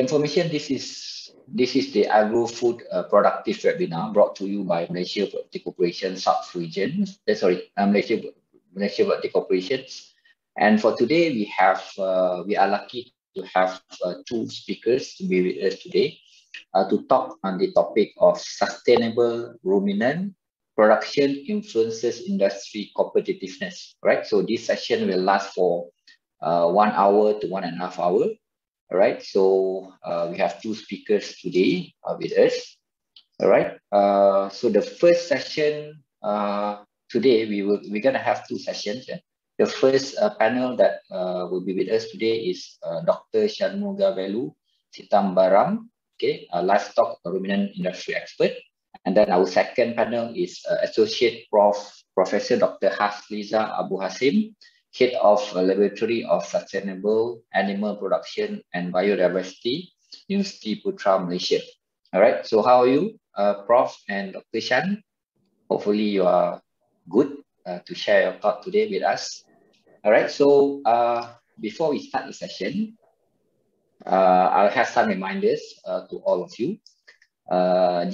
information, this is the agro-food productive webinar brought to you by Malaysia Property Corporation South Region. Malaysia Property Corporations. And for today, we are lucky to have two speakers to be with us today to talk on the topic of sustainable ruminant production influences industry competitiveness. Right. So this session will last for 1 hour to 1.5 hours. All right, so we have two speakers today with us. All right, so the first session today, we're gonna have two sessions. The first panel that will be with us today is Dr. Shanmugavelu Sitambaram, okay, a livestock ruminant industry expert. And then our second panel is Associate Professor Dr. Hasliza Abu Hasim, Head of Laboratory of Sustainable Animal Production and Biodiversity, University Putra, Malaysia. All right, so how are you, Prof. and Dr. Shan? Hopefully you are good to share your thought today with us. All right, so before we start the session, I'll have some reminders to all of you.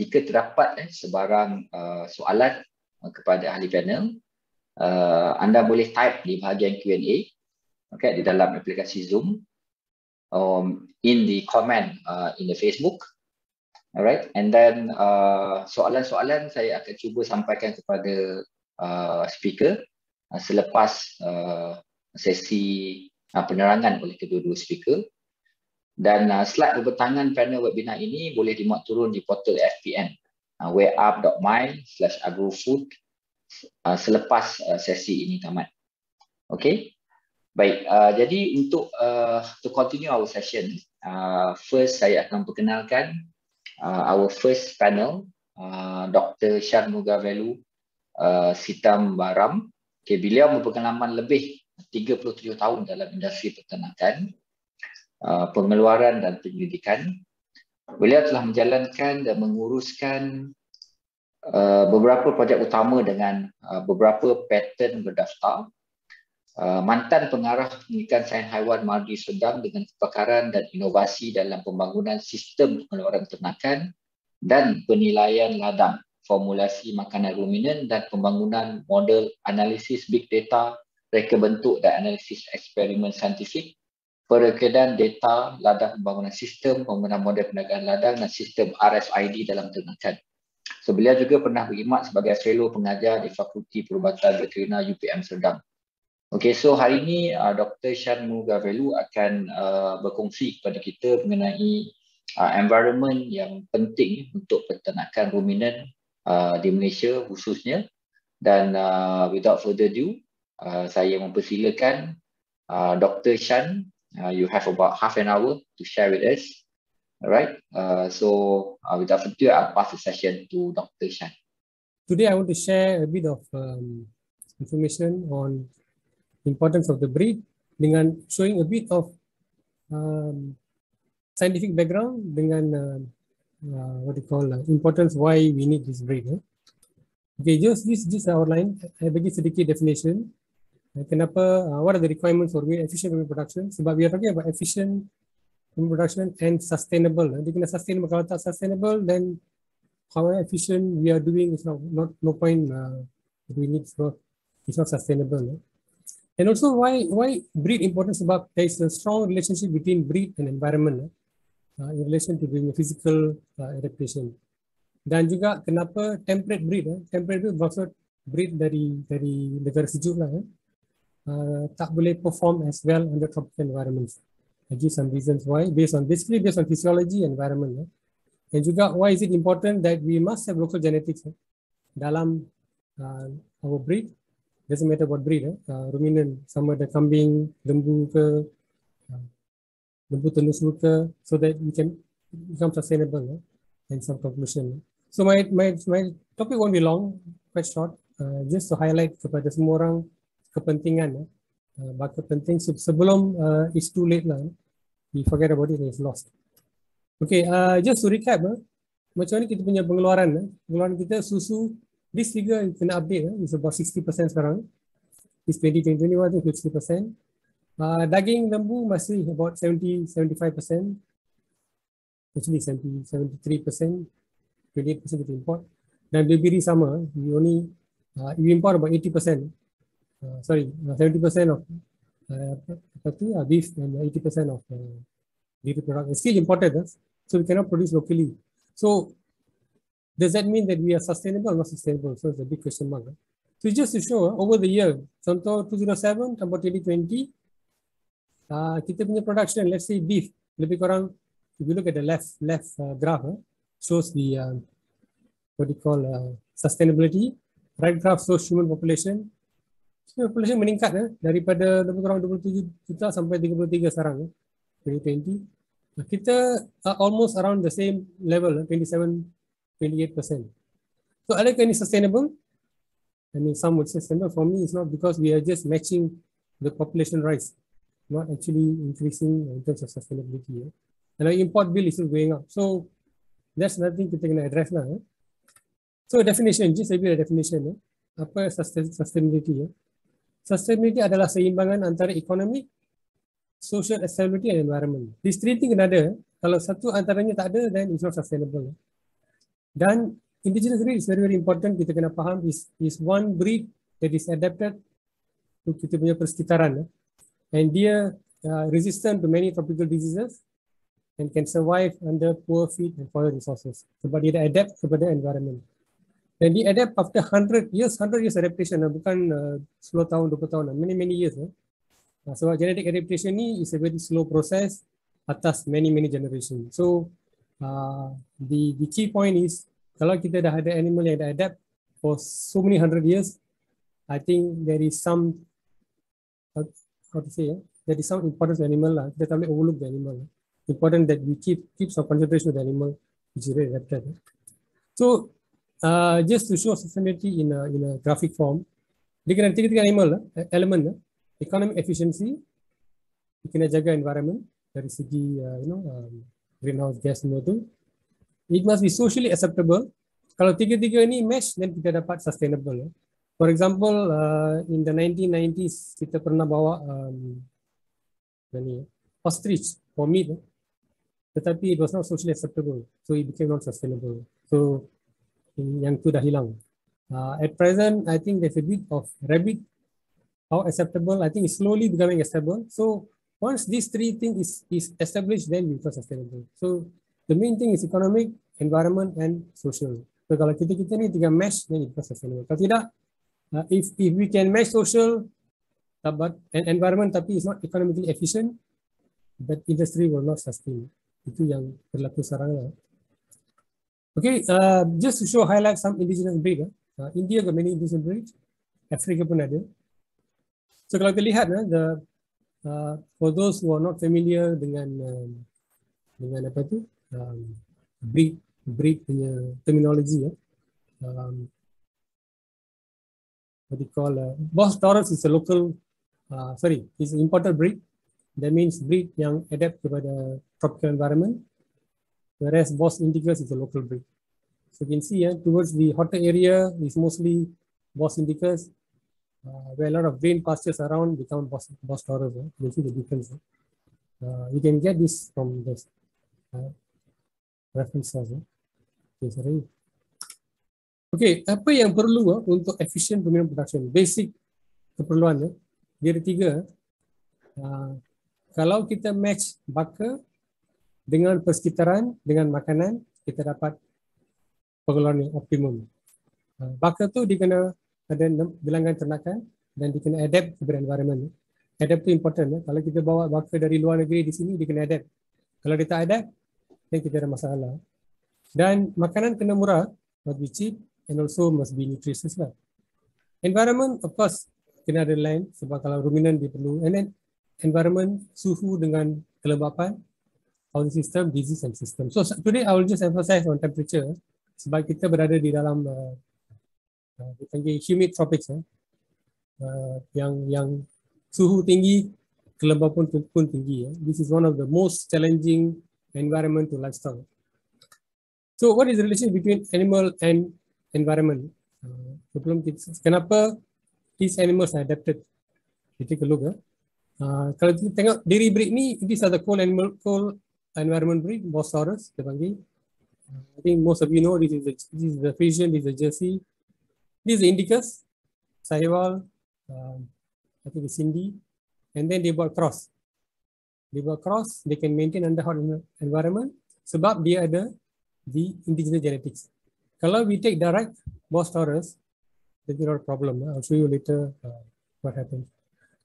Jika terdapat sebarang soalan kepada ahli panel, anda boleh type di bahagian Q&A, okay, di dalam aplikasi Zoom, in the comment in the Facebook. Alright, and then soalan-soalan saya akan cuba sampaikan kepada speaker selepas sesi penerangan oleh kedua-dua speaker. Dan slide bertangan panel webinar ini boleh dimuat turun di portal FPN webApp.my/agrofood selepas sesi ini tamat. Okay, baik. Jadi untuk to continue our session, first saya akan perkenalkan our first panel, Dr. Shanmugavelu Sitambaram. Okay, beliau berpengalaman lebih 37 tahun dalam industri peternakan, pengeluaran dan penyelidikan. Beliau telah menjalankan dan menguruskan beberapa projek utama dengan beberapa paten berdaftar. Mantan pengarah pendidikan sains haiwan Madri Serdang dengan kepakaran dan inovasi dalam pembangunan sistem pengeluaran ternakan dan penilaian ladang, formulasi makanan ruminan dan pembangunan model analisis big data, reka bentuk dan analisis eksperimen saintifik, perekodan data ladang pembangunan sistem, pembangunan model perniagaan ladang dan sistem RFID dalam ternakan. So, beliau juga pernah berkhidmat sebagai fellow pengajar di Fakulti Perubatan Veterina UPM Serdang. Okey, so hari ini Dr. Shanmugavelu akan berkongsi kepada kita mengenai environment yang penting untuk peternakan ruminan di Malaysia khususnya. Dan without further ado, saya mempersilakan Dr. Shan. You have about half an hour to share with us. Alright, so without further ado, I'll pass the session to Dr. Shan. Today I want to share a bit of information on importance of the breed dengan showing a bit of scientific background dengan what you call importance why we need this breed. Okay, just outline. I bagi sedikit definition. Kenapa? What are the requirements for efficient production? Sebab we are talking about efficient production and sustainable. Dia kena sustainable. Kalau tak sustainable, then how efficient we are doing is no point doing it. It's not sustainable. And also why breed important? Sebab there is a strong relationship between breed and environment in relation to the physical adaptation. Dan juga kenapa temperate breed? Temperate breed maksud breed dari negara sejuk lah. Tak boleh perform as well under tropical environments. I give some reasons why based on physiology and environment. And juga why is it important that we must have local genetics dalam our breed. Doesn't matter what breed, ruminant, sama ada kambing, lembu ke, lembu tenusur ke, so that we can become sustainable and some conclusion. So my topic won't be long, quite short, just to highlight kepada semua orang kepentingan, bakal penting sebelum it's too late lah, we forget about it and it's lost. Okay, just to recap, macam ni kita punya pengeluaran kita susu. This figure kena update, is about 60% sekarang. It's 2021, I think 60%. Daging lembu masih about 70-75%. Actually 73%, 28% kita import. Dan delivery sama, we import about 80%. 70% of beef and 80% of dairy product is still imported. So we cannot produce locally. So does that mean that we are sustainable or not sustainable? So it's a big question mark. So just to show over the year, contoh 2007 sampai 2020, kita punya production, let's say beef, lebih kurang, if you look at the left graph, shows the what do you call sustainability. Right graph shows human population. Human population meningkat daripada lebih kurang 27 juta sampai 33 sekarang, 2020. Kita almost around the same level, 27-28%. So are they any sustainable? I mean, some would say sustainable. For me, it's not, because we are just matching the population rise, not actually increasing in terms of sustainability. And our import bill is still going up. So that's another thing kita kena address lah. So definition, just a bit of definition. Apa sustainability? Sustainability adalah seimbangan antara economic, social stability and environment. These three things kena ada. Kalau satu antaranya tak ada, then it's not sustainable. Dan indigenous breed is very, very important. Kita kena faham is one breed that is adapted to kita punya persekitaran. And dia resistant to many tropical diseases and can survive under poor feed and soil resources. Sebab dia adapt kepada environment. Dan dia adapt after 100 years adaptation, bukan 10 tahun, 20 tahun, many years. Sebab genetic adaptation ni is a very slow process atas many generations. So the key point is, kalau kita dah ada animal yang dah adapt for so many 100 years, I think there is some there is some importance to animal lah. Kita tak boleh overlook the animal. Important that we keep some concentration with the animal which is very adapted. So just to show sustainability in a graphic form, dia kena tiga animal element, economic efficiency, dia kena jaga environment dari segi greenhouse gas semua tu. It must be socially acceptable. Kalau tiga-tiga ni match, then kita dapat sustainable. For example, in the 1990s kita pernah bawa ostrich for meat, tetapi it was not socially acceptable, so it became not sustainable. So yang tu dah hilang. At present, I think there's a bit of rabbit. How acceptable? I think it's slowly becoming acceptable. So once these three things is established, then we become sustainable. So the main thing is economic, environment, and social. So kalau kita ni tiga match, then it becomes sustainable. Kalau tidak, if we can match social and environment tapi it's not economically efficient, that industry will not sustain. Itu yang berlaku sekarang lah. Okay, just to show highlight some indigenous breed. India got many indigenous breeds. Africa pun ada. So kalau kita lihat, for those who are not familiar dengan apa tu, breed punya terminology, what do you call, Bos Taurus is a local, is an imported breed. That means breed yang adapt kepada tropical environment. Whereas Bos Indicus is a local breed. So you can see towards the hotter area is mostly Bos Indicus, where a lot of green pastures around become Bos Taurus. You see the difference. You can get this from this reference source. Okay, apa yang perlu untuk efficient ruminant production? Basic keperluan dia ada tiga. Kalau kita match baka dengan persekitaran, dengan makanan, kita dapat pengeluaran yang optimum. Baka tu dia kena ada bilangan ternakan dan dia kena adapt kepada environment. Adapt tu important. Kalau kita bawa baka dari luar negeri di sini, dia kena adapt. Kalau dia tak adapt, then kita ada masalah. Dan makanan kena murah, must be cheap and also must be nutritious lah. Environment, of course, kena ada land sebab kalau ruminant dia perlu. And then environment, suhu dengan kelembapan, housing system, disease and system. So today I will just emphasize on temperature sebab kita berada di dalam humid tropics yang suhu tinggi, kelembapan pun tinggi. This is one of the most challenging environment to lifestyle. So what is the relation between animal and environment? Kenapa these animals are adapted? Kita take a look. Kalau kita tengok dairy breed ni, these are the cold environment breed, Bosaurus, kita panggil. I think most of you know this is the Frisian, this is the Jersey, this is the Indicus, Sahiwal, I think it's Sindhi, and then they buat cross. They buat cross, they can maintain under hot environment sebab dia ada the indigenous genetics. Kalau we take direct Bosaurus, there's not a problem. I'll show you later what happens.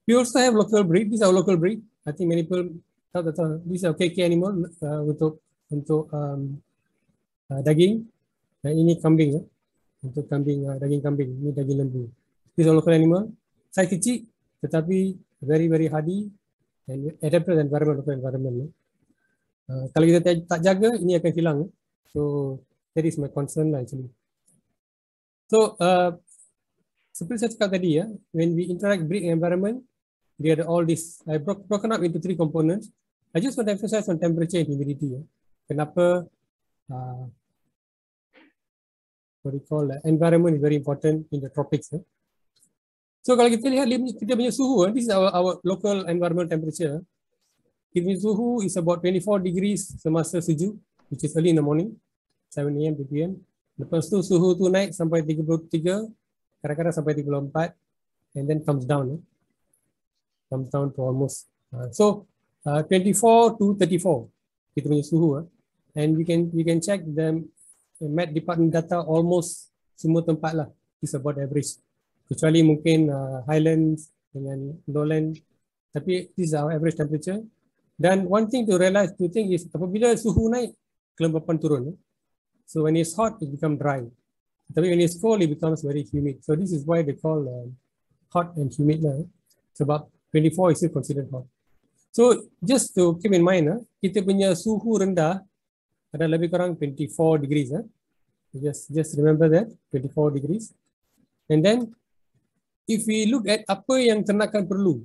We also have local breed. This is our local breed. I think many people thought that this is a KK animal untuk daging. Ini kambing, untuk kambing, daging kambing. Ini daging lembu. This is a local animal. Size kecil, tetapi very very hardy and adapted environment, local environment. Kalau kita tak jaga, ini akan hilang. So that is my concern lah actually. So seperti saya cakap tadi ya, when we interact breed environment, they are all this. I broken up into 3 components. I just want to emphasize on temperature and humidity. Ya. Kenapa what we call environment is very important in the tropics. Ya. So kalau kita lihat kita punya suhu, this is our local environment temperature. Kita punya suhu is about 24 degrees semasa sejuk, which is early in the morning, 7 AM to PM. Lepas tu suhu tu naik sampai 33, kadang-kadang sampai 34, and then comes down. Comes down to almost 24 to 34 kita punya suhu, and we can check the Met Department data almost semua tempat lah is about average, kecuali mungkin highlands dengan lowland, tapi this is our average temperature. Dan one thing to realize, to think is apabila suhu naik, kelembapan turun. So when it's hot, it becomes dry. Tapi when it's cold, it becomes very humid. So this is why they call hot and humid lah. Sebab 24 is still considered hot. So just to keep in mind, kita punya suhu rendah ada lebih kurang 24 degrees. Just remember that, 24 degrees. And then if we look at apa yang ternakan perlu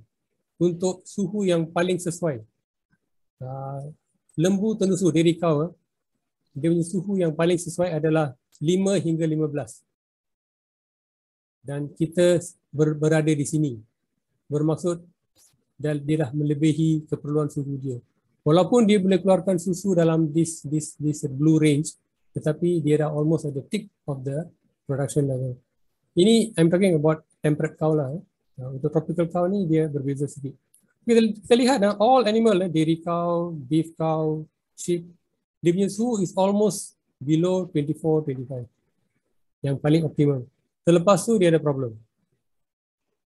untuk suhu yang paling sesuai, lembu tendu diri kau, dia punya suhu yang paling sesuai adalah 5 hingga 15. Dan kita berada di sini. Bermaksud dia dah melebihi keperluan suhu dia. Walaupun dia boleh keluarkan susu dalam this blue range, tetapi dia dah almost at the peak of the production level. Ini I'm talking about temperate cow lah. Untuk tropical cow ni dia berbeza sedikit. Kita lihat all animal, dairy cow, beef cow, sheep, dia punya suhu is almost below 24, 25. Yang paling optimal. Selepas tu dia ada problem.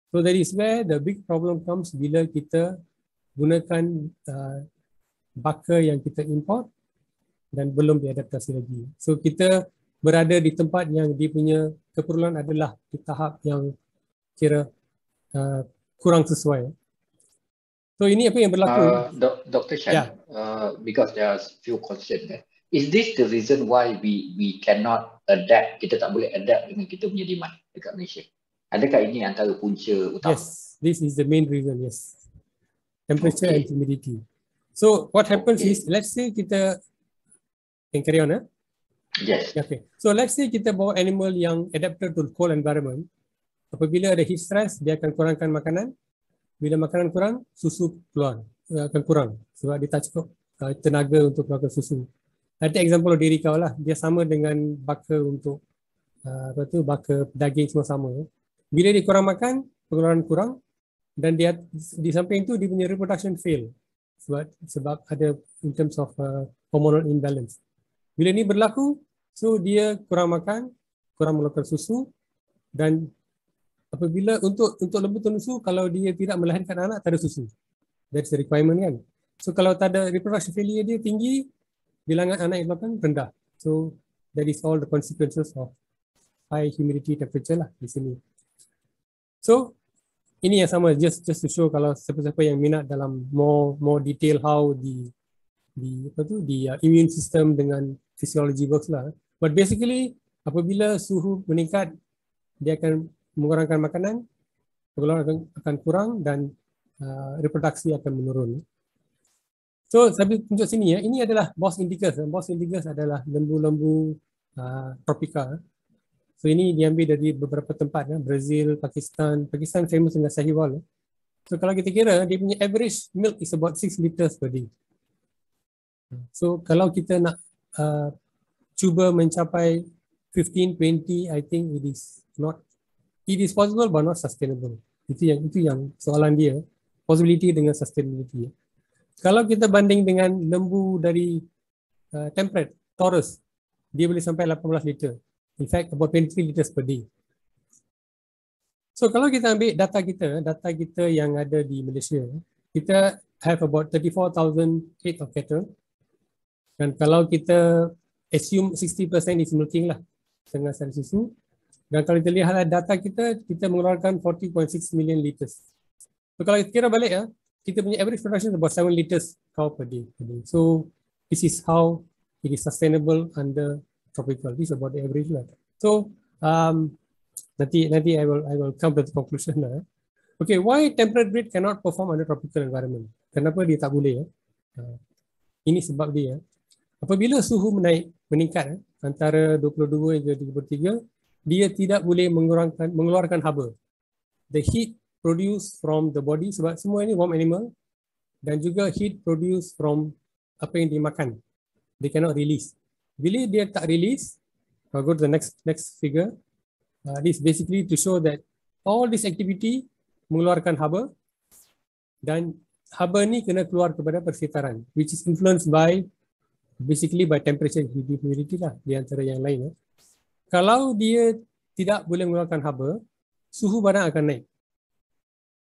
So that is where the big problem comes bila kita gunakan baka yang kita import dan belum diadaptasi lagi. So kita berada di tempat yang dia punya keperluan adalah di tahap yang kira kurang sesuai. So ini apa yang berlaku? Dr. Chan, because there are few questions there. Is this the reason why we cannot adapt? Kita tak boleh adapt dengan kita punya demand dekat Malaysia. Adakah ini antara punca utama? Yes, this is the main reason. Yes, temperature and humidity. So what happens is, let's say kita can carry on. Yes. Okay. So let's say kita bawa animal yang adapted to cold environment. Apabila ada heat stress, dia akan kurangkan makanan. Bila makanan kurang, susu keluar akan kurang sebab dia tak cukup tenaga untuk keluarkan susu. Ada example dairy cow lah, dia sama dengan baka untuk baka daging semua sama. Bila dia kurang makan, pengeluaran kurang, dan dia di samping itu dia punya reproduction fail sebab ada in terms of hormonal imbalance. Bila ni berlaku, so dia kurang makan, kurang mengeluarkan susu, dan apabila untuk lembu tendu, kalau dia tidak melahirkan anak, tak ada susu. That's the requirement kan. So kalau tak ada reproduction failure dia tinggi, bilangan anak yang makan rendah. So that is all the consequences of high humidity temperature lah di sini. So ini yang sama, just to show kalau siapa-siapa yang minat dalam more detail how the immune system dengan physiology works lah. But basically apabila suhu meningkat, dia akan mengurangkan makanan, pengeluaran akan kurang, dan reproduksi akan menurun. So saya tunjuk sini ya, ini adalah Bos indicus. Bos indicus adalah lembu-lembu tropika. So ini diambil dari beberapa tempat, Brazil, Pakistan famous dengan Sahiwal. So kalau kita kira, dia punya average milk is about 6 liters per day. So kalau kita nak cuba mencapai 15, 20, I think it is possible but not sustainable. Itu yang soalan dia, possibility dengan sustainability. Kalau kita banding dengan lembu dari temperate, Taurus, dia boleh sampai 18 liter. In fact, about 23 liters per day. So kalau kita ambil data kita yang ada di Malaysia, kita have about 34,000 head of cattle. Dan kalau kita assume 60% is milking lah, setengah sari susu. Dan kalau kita lihat data kita mengeluarkan 40.6 million liters. So kalau kita kira balik ya, kita punya average production is about 7 liters cow per day. So this is how it is sustainable under tropical. This is about the average lah. So nanti I will come to the conclusion lah. Okay, why temperate breed cannot perform under tropical environment? Kenapa dia tak boleh ya? Ini sebab dia. Apabila suhu meningkat antara 22 hingga 33, dia tidak boleh mengeluarkan haba. The heat produced from the body, sebab semua ini warm animal, dan juga heat produced from apa yang dimakan. They cannot release. Bila dia tak release, I'll go to the next figure. This basically to show that all this activity mengeluarkan haba, dan haba ni kena keluar kepada persekaran, which is influenced by basically by temperature and humidity lah, di antara yang lain. Kalau dia tidak boleh mengeluarkan haba, suhu badan akan naik.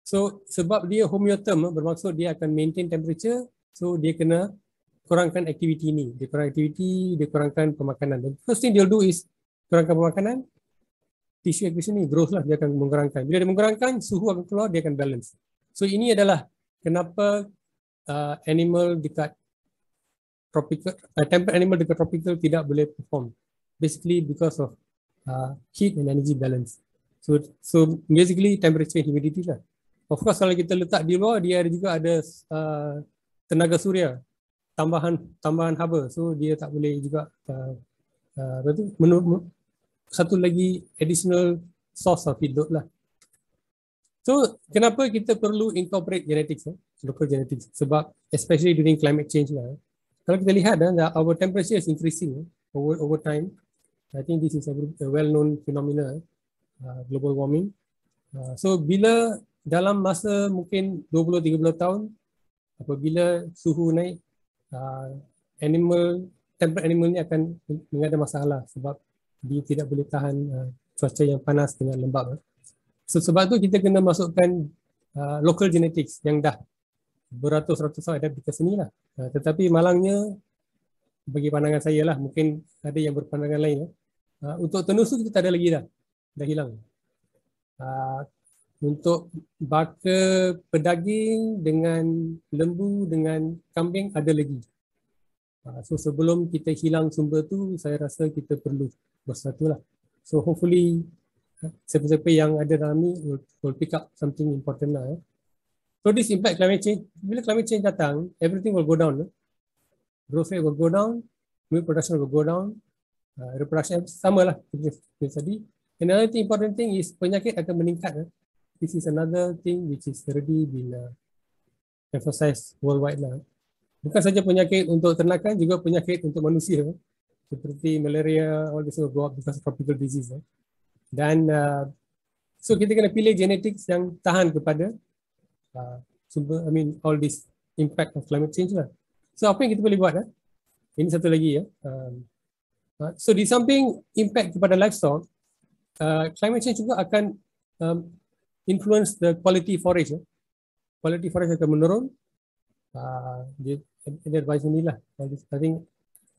So sebab dia homeotherm, bermaksud dia akan maintain temperature, so dia kena kurangkan aktiviti ni. Dia kurang aktiviti, dia kurangkan pemakanan. The first thing they'll do is kurangkan pemakanan, tissue acquisition ni growth lah, dia akan mengurangkan. Bila dia mengurangkan, suhu akan keluar, dia akan balance. So ini adalah kenapa animal dekat tropical, temperate animal dekat tropical tidak boleh perform. Basically because of heat and energy balance. So basically temperature and humidity lah. Of course kalau kita letak di luar, dia juga ada tenaga suria, tambahan haba. So dia tak boleh juga satu lagi additional source of heat load lah. So kenapa kita perlu incorporate genetics, local genetics? Sebab especially during climate change lah. Kalau kita lihat our temperature is increasing over time. I think this is a well-known phenomena, global warming. So bila dalam masa mungkin 20-30 tahun, apabila suhu naik, temperate animal ni akan ada masalah sebab dia tidak boleh tahan cuaca yang panas dengan lembab. So sebab tu kita kena masukkan local genetics yang dah beratus-ratus tahun ada di sini lah. Tetapi malangnya bagi pandangan saya lah, mungkin ada yang berpandangan lain. Untuk tenusu kita tak ada lagi dah hilang. Untuk baka pedaging dengan lembu dengan kambing ada lagi. So sebelum kita hilang sumber tu, saya rasa kita perlu bersatu lah. So hopefully siapa-siapa yang ada dalam ni will pick up something important lah. So this impact climate change. Bila climate change datang, everything will go down. Growth rate will go down, milk production will go down, reproduction sama lah tadi. Another thing, important thing is penyakit akan meningkat. This is another thing which is already been emphasized worldwide lah. Bukan saja penyakit untuk ternakan, juga penyakit untuk manusia. Seperti malaria, all this will go up because of tropical disease. Dan so kita kena pilih genetics yang tahan kepada sumber, all this impact of climate change lah. So apa yang kita boleh buat? Ini satu lagi ya. So di samping impact kepada livestock, climate change juga akan influence the quality forage. Quality forage akan menurun. Dia advice inilah. I think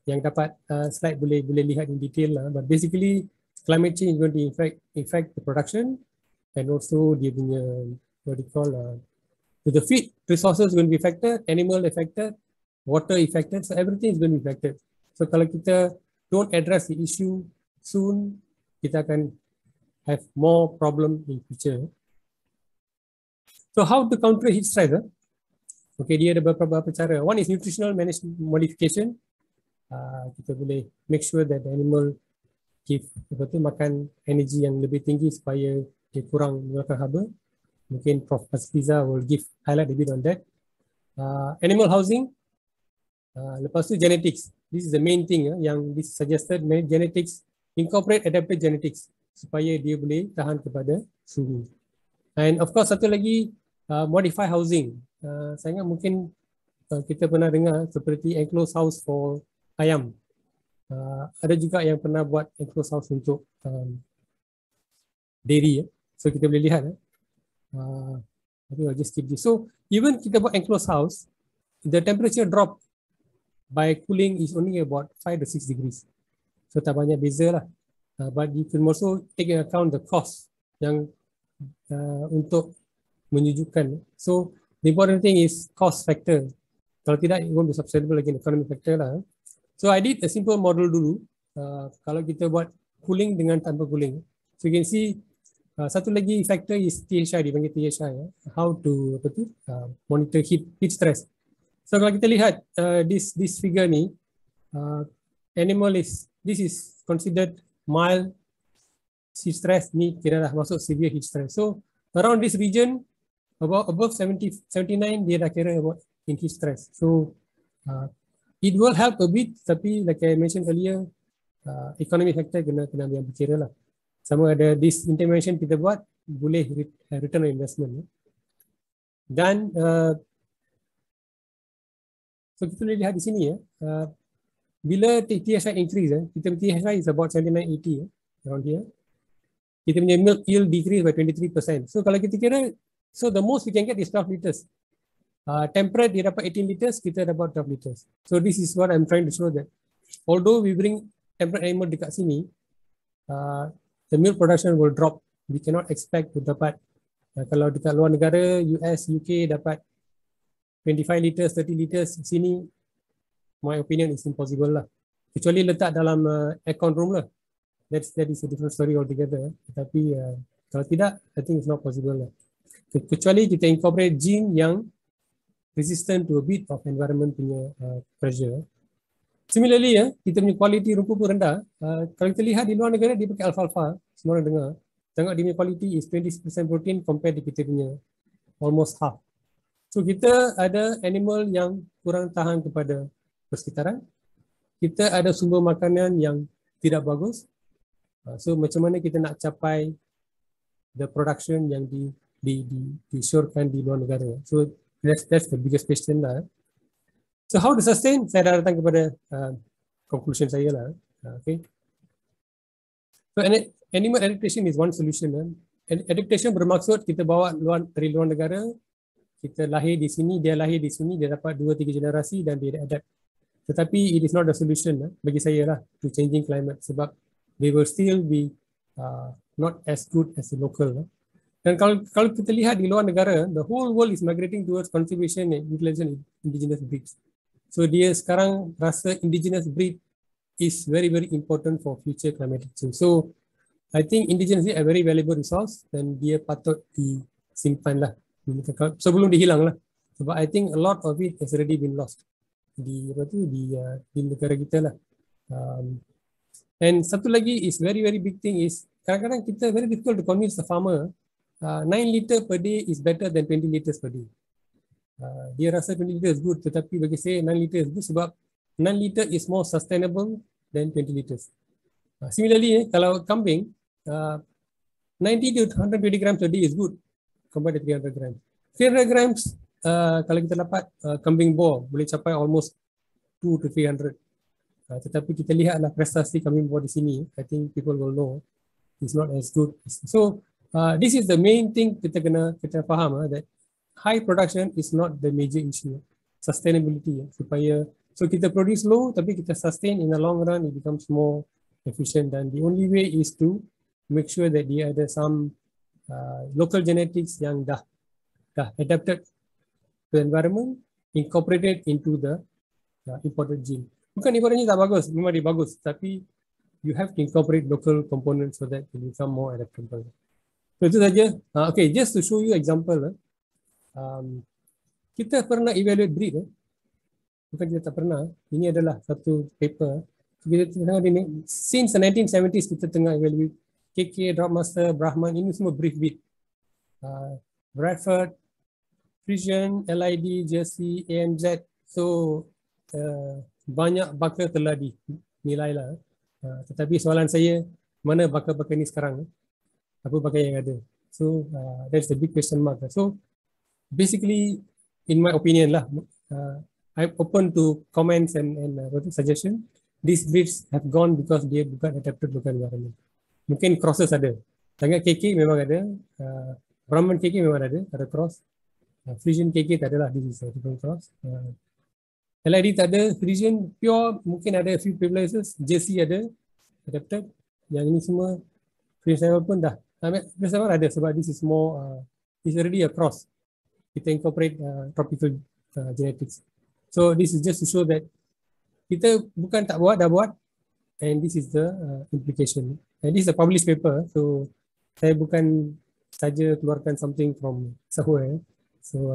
yang dapat slide boleh lihat in detail lah. But basically climate change is going to affect the production and also dia punya what do you call the feed resources going to be affected, animal affected, water affected, so everything is going to be affected. So kalau kita don't address the issue soon, kita akan have more problem in future. So how to counter heat stress? Okay, dia ada beberapa cara. One is nutritional management modification. Kita boleh make sure that the animal makan energi yang lebih tinggi supaya dia kurang menggunakan haba. Mungkin Prof. Azfiza will highlight a bit on that. Animal housing, Lepas tu genetics. This is the main thing yang this suggested. Genetics, incorporate adapted genetics supaya dia boleh tahan kepada suhu. And of course satu lagi, modify housing. Saya ingat mungkin kita pernah dengar seperti enclosed house for ayam. Ada juga yang pernah buat enclosed house untuk dairy. So kita boleh lihat. I think I'll just skip this. So even kita buat enclosed house, the temperature drop by cooling is only about 5 to 6 degrees. So tak banyak beza lah. But you can also take into account the cost yang untuk menyejukkan. So the important thing is cost factor. Kalau tidak, it won't be sustainable again, economic factor lah. So I did a simple model dulu. Kalau kita buat cooling dengan tanpa cooling. So you can see satu lagi factor is THI, dipanggil THI. How to monitor heat stress. So kalau kita lihat this figure ni, this is considered mild heat stress, ni kira dah masuk severe heat stress. So around this region, above 79, dia dah kira about in heat stress. So it will help a bit, tapi like I mentioned earlier, economic factor kena ambil berkira lah. Sama ada this intervention kita buat, boleh return on investment. Dan so kita boleh lihat di sini bila THI increase, kita THI is about 79-80 around here. Kita punya milk yield decrease by 23%. So kalau kita kira, so the most we can get is 12 liters. Temperate dia dapat 18 liters, kita dapat 12 liters. So this is what I'm trying to show, that although we bring temperate animal dekat sini, the milk production will drop. We cannot expect to dapat, kalau dekat luar negara, US, UK dapat 25 liters, 30 liters, sini my opinion is impossible lah. Kecuali letak dalam aircon room lah. That is a different story altogether. Tapi kalau tidak, I think it's not possible lah. Kecuali kita incorporate gene yang resistant to a bit of environment punya pressure. Similarly, kita punya quality rumput pun rendah. Kalau kita lihat di luar negara, dia pakai alfalfa. Semua orang dengar. Tengok dia punya quality is 20% protein compared to kita punya almost half. So kita ada animal yang kurang tahan kepada persekitaran. Kita ada sumber makanan yang tidak bagus. So macam mana kita nak capai the production yang disyorkan di luar negara. So that's the biggest question lah. So how to sustain? Saya dah datang kepada conclusion saya lah. Okay. So animal adaptation is one solution. Adaptation bermaksud kita bawa dari luar negara, kita lahir di sini, dia lahir di sini, dia dapat 2-3 generasi dan dia adapt. Tetapi it is not the solution bagi saya lah to changing climate, sebab they will still be not as good as the local. Dan kalau kita lihat di luar negara, the whole world is migrating towards conservation and utilization indigenous breeds. So dia sekarang rasa indigenous breed is very, very important for future climatic change. So I think indigenous breed a very valuable resource dan dia patut disimpan lah sebelum dihilang lah. Sebab I think a lot of it has already been lost di negara kita lah. And satu lagi is very, very big thing is kadang-kadang kita very difficult to convince the farmer 9 liter per day is better than 20 liters per day. Dia rasa 20 liters is good, tetapi bagi saya 9 liters is good sebab 9 liter is more sustainable than 20 liters. Similarly, kalau kambing, 90 to 120 grams per day is good compared to 300 grams. 300 grams, kalau kita dapat kambing boar, boleh capai almost 2 to 300. Tetapi kita lihatlah prestasi kambing boar di sini, I think people will know it's not as good. So, this is the main thing kita faham that high production is not the major issue. Sustainability supaya so kita produce low tapi kita sustain in the long run, it becomes more efficient, and the only way is to make sure that dia ada some local genetics yang dah adapted to the environment, incorporated into the imported gene. Bukan imported gene tak bagus, memang dia bagus, tapi you have to incorporate local components so that it become more adaptable. So itu saja. Okay, just to show you example. Kita pernah evaluate breed. Bukan kita tak pernah. Ini adalah satu paper. Kita tengah ini. Since the 1970s kita tengah evaluate KK, Dropmaster, Brahman. Ini semua breed. Bradford, Frisian, LID, Jersey, ANZ. So banyak bakal telah dinilai lah. Tetapi soalan saya, mana bakal-bakal ni sekarang? Apa bakal yang ada? So that's the big question mark. So basically, in my opinion lah, I'm open to comments and suggestion. These breeds have gone because dia bukan adapted local environment. Mungkin crosses ada. Sangat KK memang ada. Brahman KK memang ada cross. Frisian KK tak adalah, this is a different cross. LID tak ada, Frisian pure mungkin ada few places, JC ada, adapted. Yang ini semua Frisian Sahiwal pun dah. Frisian Sahiwal ada sebab this is more, it's already a cross. Kita incorporate tropical genetics. So this is just to show that kita bukan tak buat, dah buat. And this is the implication. And this is a published paper. So saya bukan saja keluarkan something from somewhere. So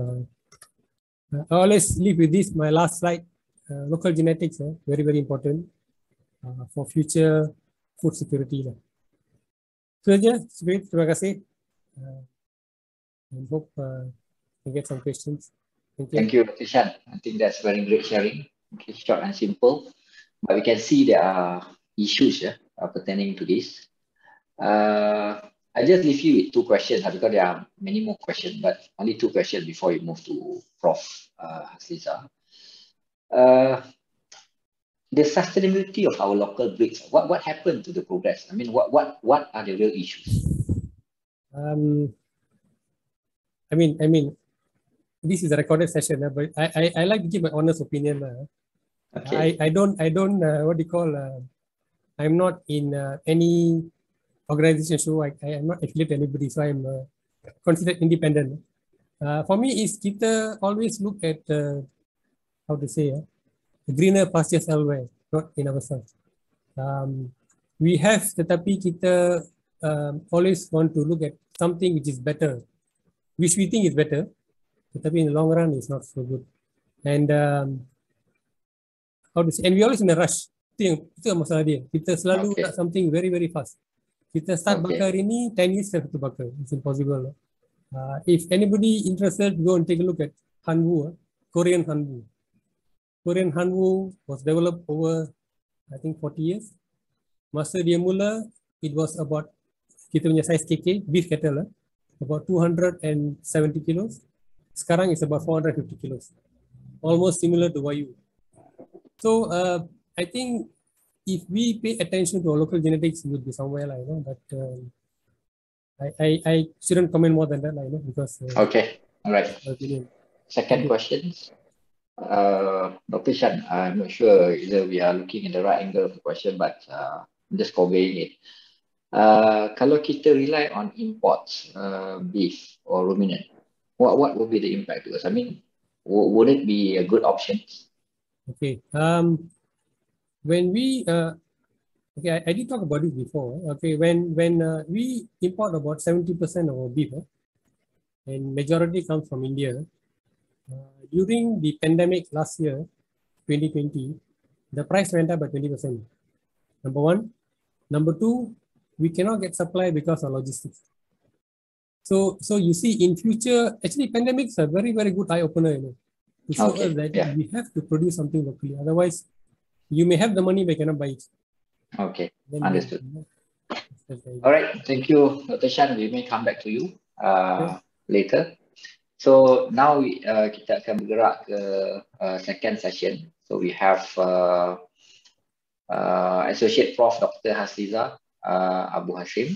I always leave with this, my last slide. Local genetics, very, very important for future food security. So saja, terima kasih. And hope we get some questions. Thank you. Thank you, Dr. Shan. I think that's very great sharing. Okay, short and simple. But we can see there are issues pertaining to this. I just leave you with two questions because there are many more questions, but only two questions before you move to Prof. Hasliza. The sustainability of our local breeds, what happened to the progress? I mean, what are the real issues? I mean, this is a recorded session, but I like to give my honest opinion. Okay. I don't what do you call? I'm not in any organization, so I am not affiliated to anybody, so I'm considered independent. For me, is kita always look at how to say greener pastures elsewhere, not in ourselves. We have, tetapi kita always want to look at something which is better, which we think is better, tetapi in the long run it's not so good. And how to say? And we always in a rush. Itu yang masalah dia. Kita selalu nak something very, very fast. Kita start bakar ini, 10 years have to bakar. It's impossible. If anybody interested, go and take a look at Hanwoo, Korean Hanwoo. Korean Hanwoo was developed over, I think, 40 years. Masa dia mula, it was about, kita punya size KK, beef cattle, about 270 kilos. Sekarang it's about 450 kilos. Almost similar to Wagyu. So, I think if we pay attention to our local genetics, it would be somewhere like, but I shouldn't comment more than that, because. Okay, all right. Second question. Dr. Shan, I'm not sure either we are looking in the right angle of the question, but I'm just conveying it. Kalau kita rely on imports, beef or ruminant, what would be the impact to us? I mean, would it be a good option? Okay. When we okay, I did talk about it before. Okay, when we import about 70% of our beef, and majority comes from India. During the pandemic last year, 2020, the price went up by 20%. Number one. Number two, we cannot get supply because of logistics. So you see, in future, actually, pandemics are very, very good eye opener. To show us that we have to produce something locally. Otherwise, you may have the money, but cannot buy it. Okay, understood. All right, thank you, Dr. Shan. We may come back to you later. So now kita akan bergerak ke second session. So we have Associate Prof. Dr. Hasliza Abu Hashim.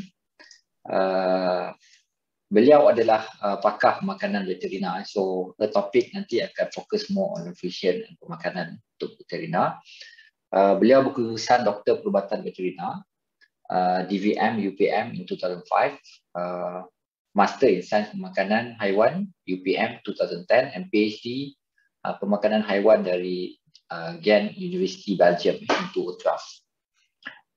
Beliau adalah pakar makanan veterina. So the topic nanti akan fokus more on nutrition dan pemakanan untuk veterina. Beliau berkelulusan Doktor Perubatan Veterina, DVM UPM in 2005, Master in Sains Pemakanan Haiwan UPM 2010, and PhD Pemakanan Haiwan dari Ghent University Belgium in 2012.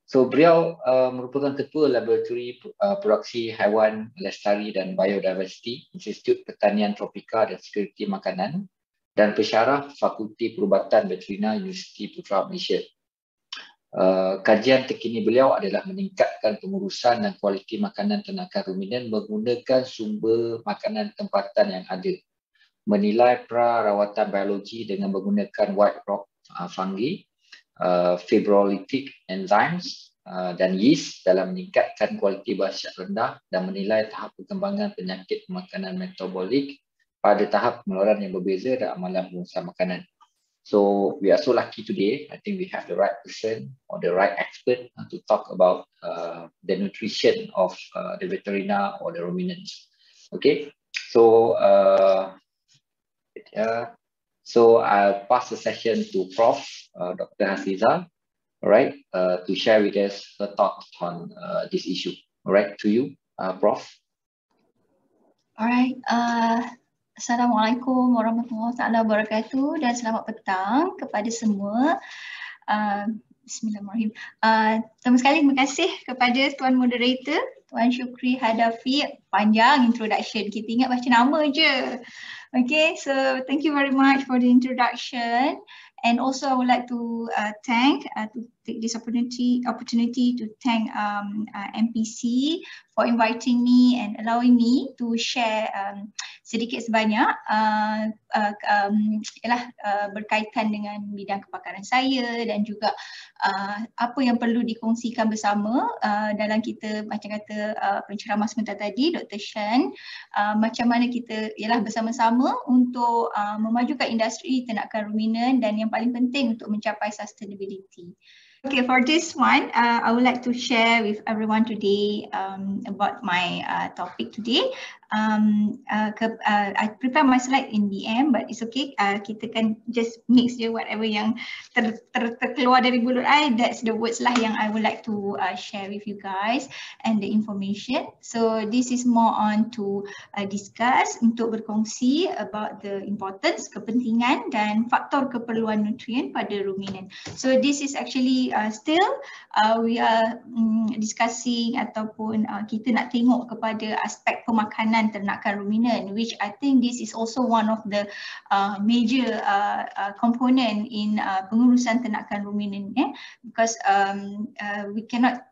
So beliau merupakan Ketua Laboratori Produksi Haiwan Lestari dan Biodiversity Institut Pertanian Tropika dan Sekuriti Makanan, dan pensyarah Fakulti Perubatan Veterina Universiti Putra Malaysia. Kajian terkini beliau adalah meningkatkan pengurusan dan kualiti makanan ternakan ruminan menggunakan sumber makanan tempatan yang ada, menilai pra-rawatan biologi dengan menggunakan white rock fungi, fibrolytic enzymes, dan yeast dalam meningkatkan kualiti basiat rendah dan menilai tahap perkembangan penyakit makanan metabolik pada tahap pengeluaran yang berbeza dan amalan pengurusan makanan. So we are so lucky today. I think we have the right person or the right expert to talk about the nutrition of the veterina or the ruminants. Okay, so I'll pass the session to Prof. Dr. Hafiza, all right, to share with us her thoughts on this issue. All right, to you, Prof. All right. Assalamualaikum warahmatullahi wabarakatuh dan selamat petang kepada semua. Bismillahirrahmanirrahim. Pertama sekali terima kasih kepada Tuan Moderator, Tuan Syukri Hadafi. Panjang introduction, kita ingat baca nama je. Okay, so thank you very much for the introduction. And also I would like to take this opportunity to thank MPC for inviting me and allowing me to share sedikit sebanyak berkaitan dengan bidang kepakaran saya dan juga apa yang perlu dikongsikan bersama dalam kita macam kata penceramah sebentar tadi Dr. Shan, macam mana kita bersama-sama untuk memajukan industri ternakan ruminan dan yang paling penting untuk mencapai sustainability. Okay, for this one, I would like to share with everyone today about my topic today. I prepare my slide in DM, but it's okay. Kita kan just mix je whatever yang terkeluar dari mulut I. That's the words lah yang I would like to share with you guys and the information. So this is more on to discuss untuk berkongsi about the importance, kepentingan dan faktor keperluan nutrien pada ruminan. So this is actually still we are discussing ataupun kita nak tengok kepada aspek pemakanan ternakan ruminan, which I think this is also one of the major component in pengurusan ternakan ruminan, because we cannot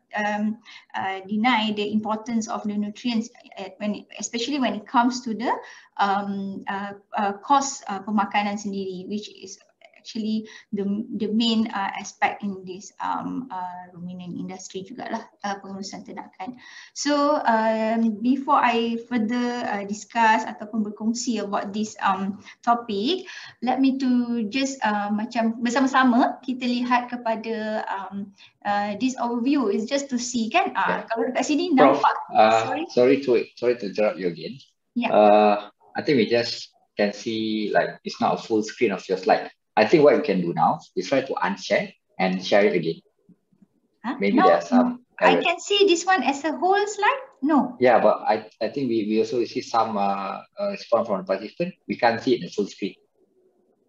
deny the importance of the nutrients especially when it comes to the cost pemakanan sendiri, which is actually the main aspect in this ruminant industry jugalah, pengurusan ternakan. So before I further discuss ataupun berkongsi about this topic, let me to just macam bersama-sama kita lihat kepada this overview is just to see kan, kalau dekat sini nampak. Sorry to interrupt you again. Yeah. I think we just can see like it's not a full screen of your slide. I think what you can do now is try to unshare and share it again. Maybe no, there are some errors. I can see this one as a whole slide. No. Yeah, but I think we also see some response from the participant. We can't see it in the full screen.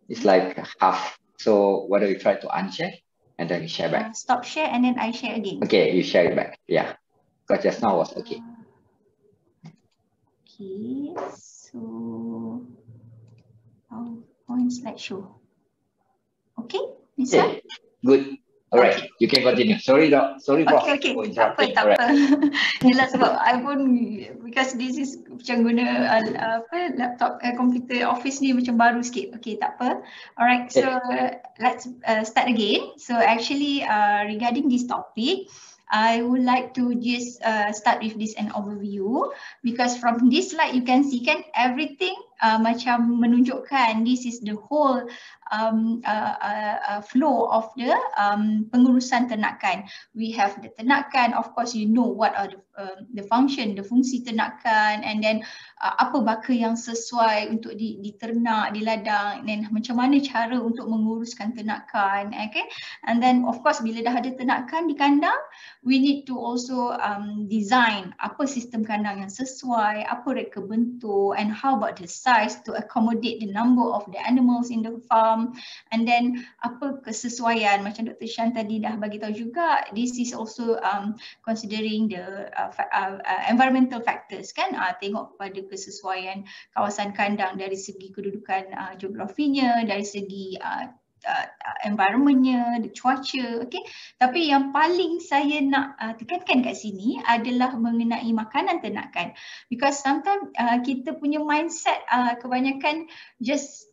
It's like half. So why don't we try to unshare and then we share back? Stop share and then I share again. Okay, you share it back. Yeah, because just now was okay. Okay, so PowerPoint slideshow. Okay, this one? Good. All right, okay. You can continue. Sorry, Prof. Okay. Tak apa. Yelah sebab I pun, because this is macam guna laptop, komputer office ni macam baru sikit. Okay, tak apa. Alright, so let's start again. So actually regarding this topic, I would like to just start with this an overview, because from this slide you can see kan everything macam menunjukkan this is the whole flow of the pengurusan ternakan. We have the ternakan, of course you know what are the function, the fungsi ternakan, and then apa baka yang sesuai untuk diternak di ladang, dan macam mana cara untuk menguruskan ternakan, okay? And then of course bila dah ada ternakan di kandang, we need to also design apa sistem kandang yang sesuai, apa reka bentuk, and how about the size to accommodate the number of the animals in the farm, and then apa kesesuaian macam Dr. Shan tadi dah bagi tahu juga, this is also considering the environmental factors kan, tengok pada kesesuaian kawasan kandang dari segi kedudukan geografinya, dari segi environmentnya, cuaca, okay. Tapi yang paling saya nak tekankan kat sini adalah mengenai makanan ternakan, because sometimes kita punya mindset kebanyakan just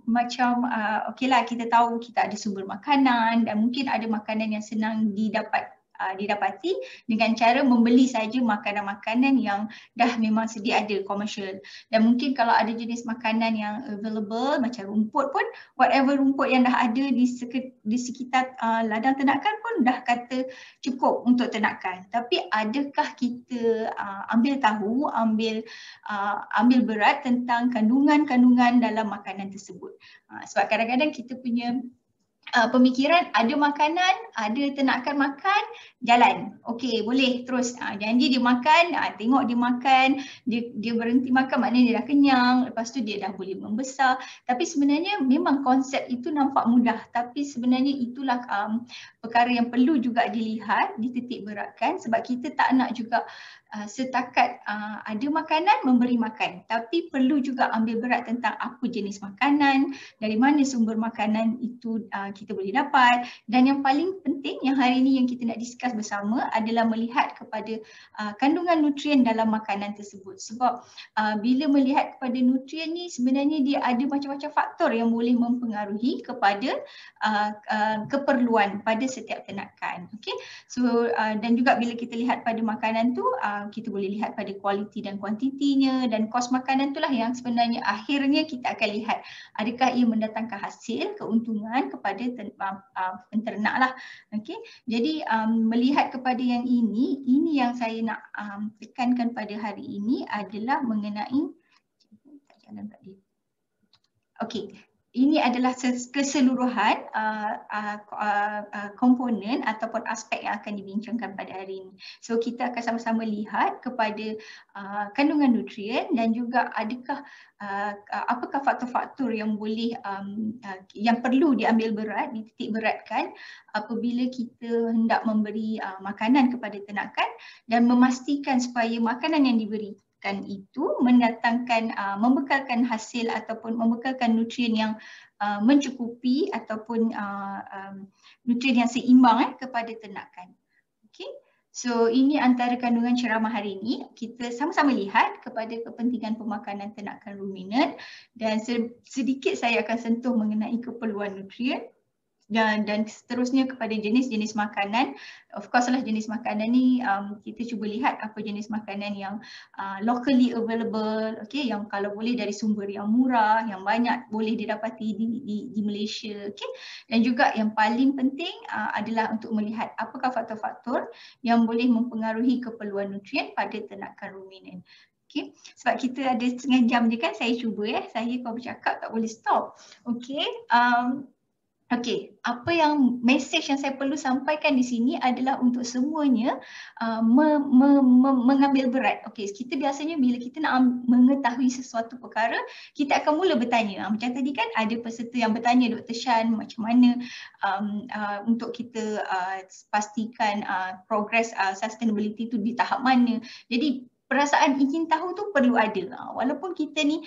macam okay lah, kita tahu kita ada sumber makanan dan mungkin ada makanan yang senang didapati dengan cara membeli saja makanan-makanan yang dah memang sedia ada komersial. Dan mungkin kalau ada jenis makanan yang available macam rumput pun, whatever rumput yang dah ada di sekitar ladang ternakan pun dah kata cukup untuk ternakan. Tapi adakah kita ambil tahu, ambil berat tentang kandungan-kandungan dalam makanan tersebut? Sebab kadang-kadang kita punya pemikiran ada makanan, ada ternakan makan, jalan. Okey, boleh terus. Janji dia makan, tengok dia makan, dia berhenti makan maknanya dia dah kenyang, lepas tu dia dah boleh membesar. Tapi sebenarnya memang konsep itu nampak mudah, tapi sebenarnya itulah perkara yang perlu juga dilihat, dititik beratkan, sebab kita tak nak juga setakat ada makanan memberi makan, tapi perlu juga ambil berat tentang apa jenis makanan, dari mana sumber makanan itu kita boleh dapat, dan yang paling penting yang hari ini yang kita nak discuss bersama adalah melihat kepada kandungan nutrien dalam makanan tersebut. Sebab bila melihat kepada nutrien ni, sebenarnya dia ada macam-macam faktor yang boleh mempengaruhi kepada keperluan pada setiap ternakan. Okay? So dan juga bila kita lihat pada makanan tu, kita boleh lihat pada kualiti dan kuantitinya, dan kos makanan itulah yang sebenarnya akhirnya kita akan lihat adakah ia mendatangkan hasil, keuntungan kepada penternak lah. Okay? Jadi melihat kepada yang ini yang saya nak tekankan pada hari ini adalah mengenai okay. Ini adalah keseluruhan komponen ataupun aspek yang akan dibincangkan pada hari ini. So kita akan sama-sama lihat kepada kandungan nutrien dan juga adakah apakah faktor-faktor yang boleh yang perlu diambil berat, dititik beratkan apabila kita hendak memberi makanan kepada ternakan, dan memastikan supaya makanan yang diberi itu mendatangkan, membekalkan hasil ataupun membekalkan nutrien yang mencukupi ataupun nutrien yang seimbang kepada ternakan. Okay. So ini antara kandungan ceramah hari ini. Kita sama-sama lihat kepada kepentingan pemakanan ternakan ruminan, dan sedikit saya akan sentuh mengenai keperluan nutrien. Dan seterusnya kepada jenis-jenis makanan. Of course lah, jenis makanan ni kita cuba lihat apa jenis makanan yang locally available, okay, yang kalau boleh dari sumber yang murah, yang banyak boleh didapati di Malaysia, okay. Dan juga yang paling penting adalah untuk melihat apakah faktor-faktor yang boleh mempengaruhi keperluan nutrien pada ternakan ruminan. Okay. Sebab kita ada setengah jam je kan, saya cuba saya kalau bercakap tak boleh stop. Okay. Okey, apa yang message yang saya perlu sampaikan di sini adalah untuk semuanya mengambil berat. Okey, kita biasanya bila kita nak mengetahui sesuatu perkara, kita akan mula bertanya. Macam tadi kan ada peserta yang bertanya, Dr. Shan, macam mana untuk kita pastikan progress sustainability tu di tahap mana. Jadi perasaan ingin tahu tu perlu ada. Walaupun kita ni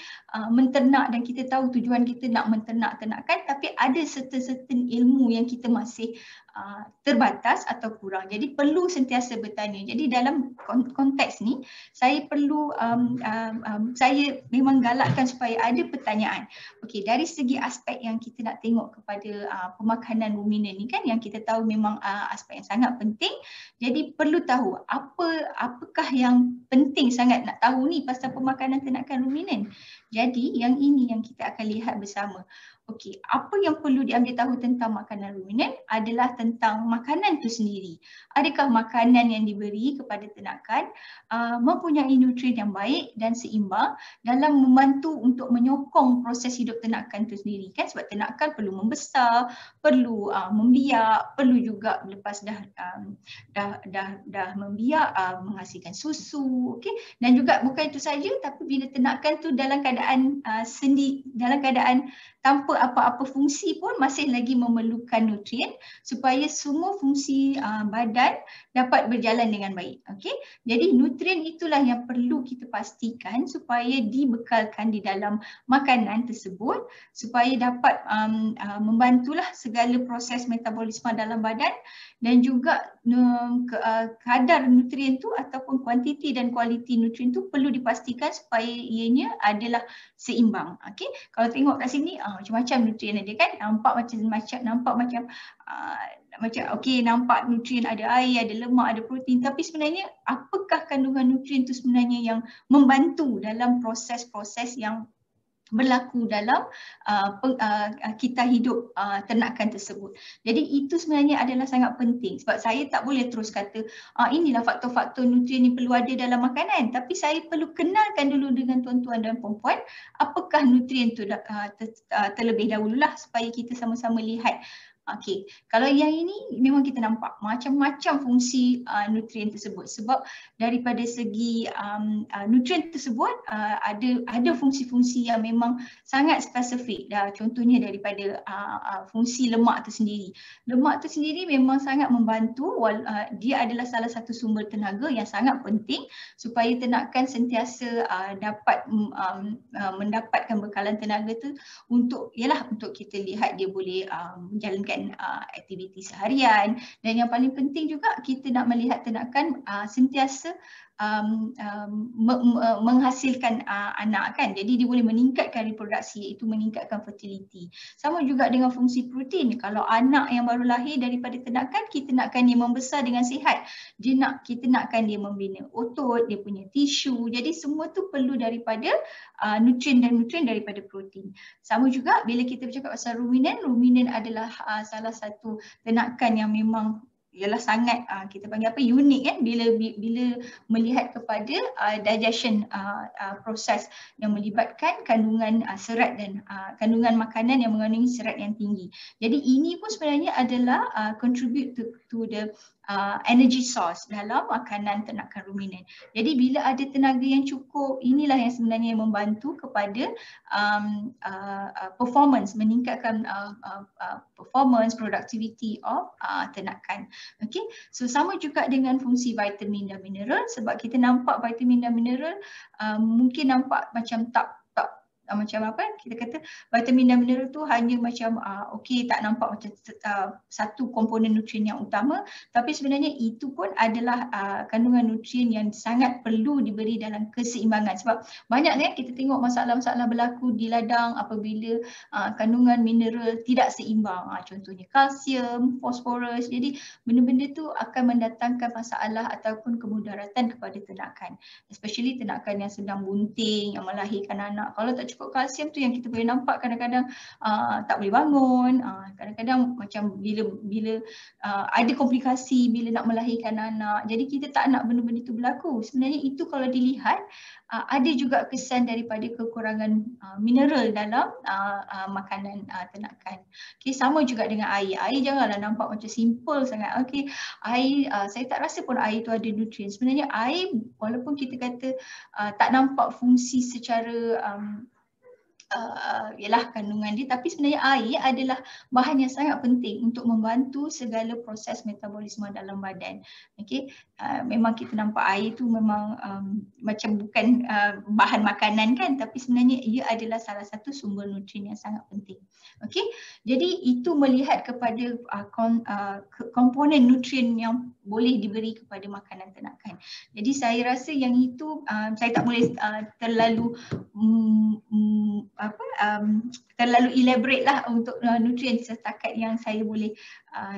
menternak dan kita tahu tujuan kita nak menternak-ternakkan, tapi ada certain ilmu yang kita masih terbatas atau kurang. Jadi perlu sentiasa bertanya. Jadi dalam konteks ni saya perlu saya memang galakkan supaya ada pertanyaan. Okey, dari segi aspek yang kita nak tengok kepada pemakanan ruminan ni kan, yang kita tahu memang aspek yang sangat penting. Jadi perlu tahu apakah yang penting sangat nak tahu ni pasal pemakanan ternakan ruminan. Jadi yang ini yang kita akan lihat bersama. Okey, apa yang perlu diambil tahu tentang makanan ruminan adalah tentang makanan itu sendiri. Adakah makanan yang diberi kepada ternakan mempunyai nutrien yang baik dan seimbang dalam membantu untuk menyokong proses hidup ternakan itu sendiri kan, sebab ternakan perlu membesar, perlu membiak, perlu juga lepas dah membiak menghasilkan susu, okey. Dan juga bukan itu saja, tapi bila ternakan tu dalam keadaan dalam keadaan tanpa apa-apa fungsi pun masih lagi memerlukan nutrien supaya semua fungsi badan dapat berjalan dengan baik. Okey. Jadi nutrien itulah yang perlu kita pastikan supaya dibekalkan di dalam makanan tersebut supaya dapat membantulah segala proses metabolisme dalam badan, dan juga kadar nutrien tu ataupun kuantiti dan kualiti nutrien tu perlu dipastikan supaya ianya adalah seimbang. Okey. Kalau tengok kat sini macam-macam nutrien ada kan, nampak okey, nampak nutrien ada air, ada lemak, ada protein, tapi sebenarnya apakah kandungan nutrien tu sebenarnya yang membantu dalam proses-proses yang berlaku dalam kita hidup ternakan tersebut. Jadi itu sebenarnya adalah sangat penting, sebab saya tak boleh terus kata inilah faktor-faktor nutrien yang perlu ada dalam makanan, tapi saya perlu kenalkan dulu dengan tuan-tuan dan puan-puan apakah nutrien tu terlebih dahululah supaya kita sama-sama lihat. Okey, kalau yang ini memang kita nampak macam-macam fungsi nutrien tersebut, sebab daripada segi nutrien tersebut ada fungsi-fungsi yang memang sangat spesifik. Contohnya daripada fungsi lemak itu sendiri. Lemak itu sendiri memang sangat membantu, dia adalah salah satu sumber tenaga yang sangat penting supaya ternakan sentiasa dapat mendapatkan bekalan tenaga tu untuk kita lihat dia boleh menjalankan aktiviti seharian, dan yang paling penting juga kita nak melihat ternakan sentiasa menghasilkan anak kan, jadi dia boleh meningkatkan reproduksi, iaitu meningkatkan fertility. Sama juga dengan fungsi protein. Kalau anak yang baru lahir daripada ternakan, kita nakkan dia membesar dengan sihat, kita nakkan dia membina otot, dia punya tisu, jadi semua tu perlu daripada nutrien daripada protein. Sama juga bila kita bercakap pasal ruminen adalah salah satu ternakan yang memang ialah sangat kita panggil unik kan, bila melihat kepada digestion proses yang melibatkan kandungan serat dan kandungan makanan yang mengandungi serat yang tinggi. Jadi ini pun sebenarnya adalah contribute to the energy source dalam makanan ternakan ruminen. Jadi bila ada tenaga yang cukup, inilah yang sebenarnya membantu kepada performance, meningkatkan performance, productivity of ternakan. Okay, so sama juga dengan fungsi vitamin dan mineral, sebab kita nampak vitamin dan mineral mungkin nampak macam macam apa kita kata vitamin dan mineral tu hanya macam okey, tak nampak macam satu komponen nutrien yang utama, tapi sebenarnya itu pun adalah kandungan nutrien yang sangat perlu diberi dalam keseimbangan. Sebab banyak kan kita tengok masalah-masalah berlaku di ladang apabila kandungan mineral tidak seimbang, contohnya kalsium, fosforus. Jadi benda-benda tu akan mendatangkan masalah ataupun kemudaratan kepada ternakan, especially ternakan yang sedang bunting, yang melahirkan anak. Kalau tak cukup kalsium tu yang kita boleh nampak kadang-kadang tak boleh bangun, kadang-kadang macam bila ada komplikasi bila nak melahirkan anak. Jadi kita tak nak benda-benda itu berlaku. Sebenarnya itu kalau dilihat ada juga kesan daripada kekurangan mineral dalam makanan ternakan. Okay, sama juga dengan air. Air janganlah nampak macam simple sangat. Okay, air saya tak rasa pun air tu ada nutrien. Sebenarnya air walaupun kita kata tak nampak fungsi secara ialah kandungan dia, tapi sebenarnya air adalah bahan yang sangat penting untuk membantu segala proses metabolisme dalam badan. Okey, memang kita nampak air tu memang macam bukan bahan makanan kan, tapi sebenarnya ia adalah salah satu sumber nutrien yang sangat penting. Okey, jadi itu melihat kepada komponen nutrien yang boleh diberi kepada makanan ternakan. Jadi saya rasa yang itu saya tak boleh terlalu terlalu elaborate lah untuk nutrien, setakat yang saya boleh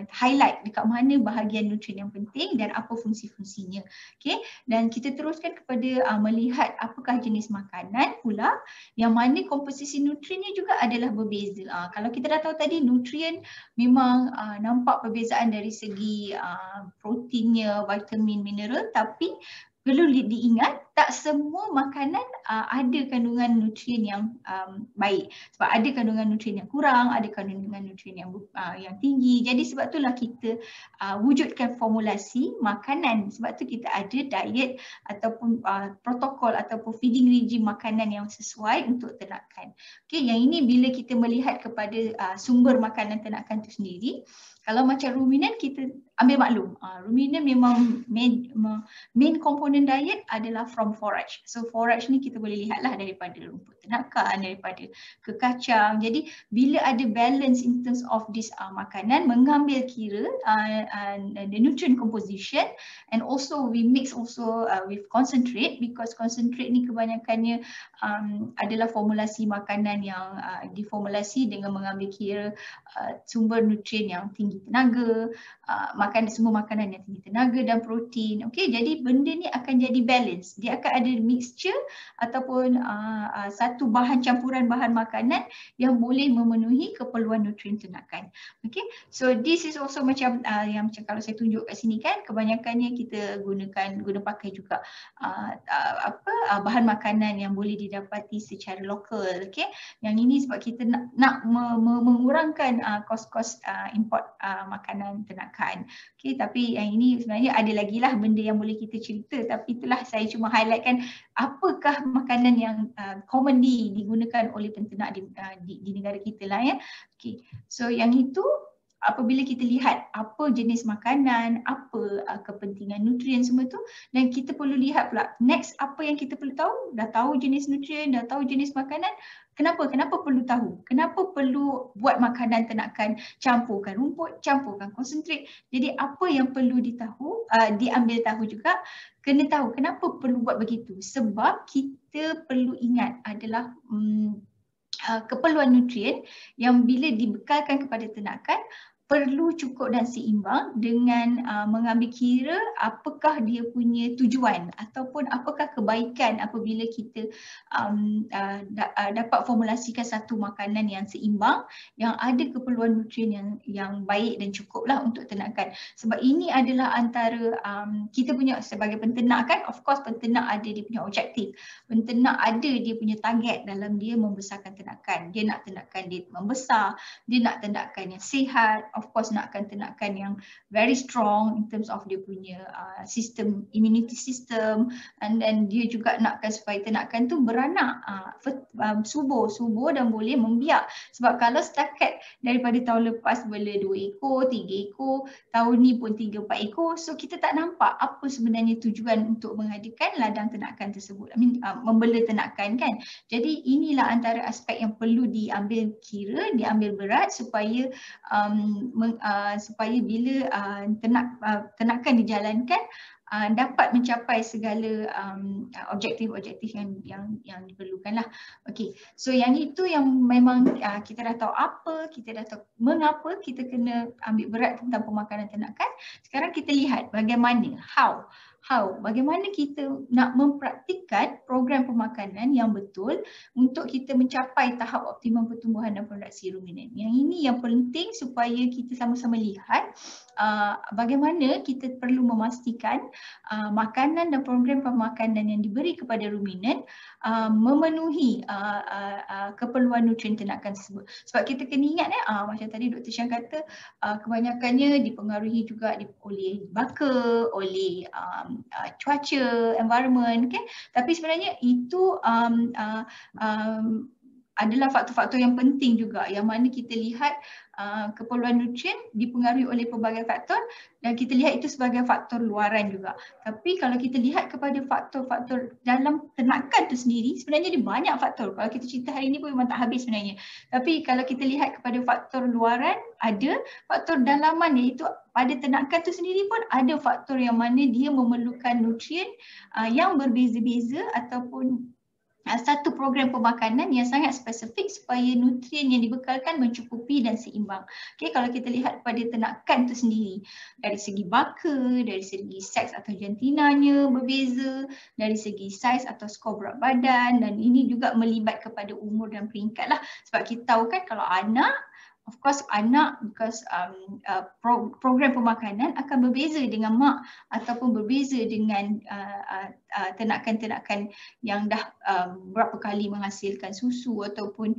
highlight dekat mana bahagian nutrien yang penting dan apa fungsi-fungsinya. Okay, dan kita teruskan kepada melihat apakah jenis makanan pula yang mana komposisi nutriennya juga adalah berbeza. Kalau kita dah tahu tadi nutrien memang nampak perbezaan dari segi proteinnya, vitamin, mineral, tapi perlu diingat tak semua makanan ada kandungan nutrien yang baik. Sebab ada kandungan nutrien yang kurang, ada kandungan nutrien yang tinggi. Jadi sebab itulah kita wujudkan formulasi makanan. Sebab tu kita ada diet ataupun protokol ataupun feeding regime makanan yang sesuai untuk ternakan. Okey, yang ini bila kita melihat kepada sumber makanan ternakan itu sendiri. Kalau macam ruminan kita ambil maklum, ruminan memang main komponen diet adalah from forage. So forage ni kita boleh lihatlah daripada rumput ternakan, daripada kekacang. Jadi bila ada balance in terms of this makanan, mengambil kira the nutrient composition, and also we mix also with concentrate, because concentrate ni kebanyakannya adalah formulasi makanan yang diformulasi dengan mengambil kira sumber nutrien yang tinggi tenaga, semua makanan yang tinggi tenaga dan protein. Okey, jadi benda ni akan jadi balance. Dia akan ada mixture ataupun satu bahan campuran bahan makanan yang boleh memenuhi keperluan nutrien ternakan. Okey, so this is also macam yang macam kalau saya tunjuk kat sini kan, kebanyakannya kita guna pakai juga bahan makanan yang boleh didapati secara lokal. Okey, yang ini sebab kita nak mengurangkan kos-kos import makanan ternakan. Okey, tapi yang ini sebenarnya ada lagi lah benda yang boleh kita cerita, tapi itulah saya cuma highlightkan apakah makanan yang commonly digunakan oleh penternak di negara kita lah ya. Okey, so yang itu apabila kita lihat apa jenis makanan, apa kepentingan nutrien semua tu, dan kita perlu lihat pula next apa yang kita perlu tahu. Dah tahu jenis nutrien, dah tahu jenis makanan, kenapa perlu tahu? Kenapa perlu buat makanan ternakan, campurkan rumput, campurkan konsentrat? Jadi apa yang perlu diambil tahu juga, kena tahu kenapa perlu buat begitu. Sebab kita perlu ingat adalah keperluan nutrien yang bila dibekalkan kepada ternakan perlu cukup dan seimbang dengan mengambil kira apakah dia punya tujuan ataupun apakah kebaikan apabila kita dapat formulasikan satu makanan yang seimbang, yang ada keperluan nutrien yang baik dan cukuplah untuk ternakan. Sebab ini adalah antara kita punya sebagai penternak kan, of course penternak ada dia punya objektif. Penternak ada dia punya target dalam dia membesarkan ternakan. Dia nak ternakan dia membesar, dia nak ternakan yang sihat, of course nakkan ternakan yang very strong in terms of dia punya sistem, immunity system, and then dia juga nakkan supaya ternakan tu beranak, subur dan boleh membiak. Sebab kalau setakat daripada tahun lepas bela 2 ekor, 3 ekor, tahun ni pun 3-4 ekor, so kita tak nampak apa sebenarnya tujuan untuk menghadirkan ladang ternakan tersebut, membela ternakan kan. Jadi inilah antara aspek yang perlu diambil kira, diambil berat supaya bila ternakan dijalankan dapat mencapai segala objektif-objektif yang diperlukan lah. Okey, so yang itu yang memang kita dah tahu apa, kita dah tahu mengapa kita kena ambil berat tentang pemakanan ternakan. Sekarang kita lihat bagaimana, bagaimana kita nak mempraktikkan program pemakanan yang betul untuk kita mencapai tahap optimum pertumbuhan dan produksi ruminan. Yang ini yang penting supaya kita sama-sama lihat bagaimana kita perlu memastikan makanan dan program pemakanan yang diberi kepada ruminan memenuhi keperluan nutrien ternakan tersebut. Sebab kita kena ingat macam tadi Dr. Syah kata, kebanyakannya dipengaruhi juga oleh baka, oleh cuaca, environment, okay? Tapi sebenarnya itu adalah faktor-faktor yang penting juga, yang mana kita lihat keperluan nutrien dipengaruhi oleh pelbagai faktor dan kita lihat itu sebagai faktor luaran juga. Tapi kalau kita lihat kepada faktor-faktor dalam ternakan itu sendiri, sebenarnya dia banyak faktor. Kalau kita cerita hari ini pun memang tak habis sebenarnya. Tapi kalau kita lihat kepada faktor luaran, ada faktor dalaman, iaitu pada ternakan itu sendiri pun ada faktor yang mana dia memerlukan nutrien yang berbeza-beza ataupun satu program pemakanan yang sangat spesifik supaya nutrien yang dibekalkan mencukupi dan seimbang. Okay, kalau kita lihat pada ternakan itu sendiri, dari segi baka, dari segi seks atau jantinanya berbeza, dari segi saiz atau skor berat badan, dan ini juga melibat kepada umur dan peringkat lah. Sebab kita tahu kan kalau anak, Of course anak, because program pemakanan akan berbeza dengan mak ataupun berbeza dengan ternakan-ternakan yang dah berapa kali menghasilkan susu ataupun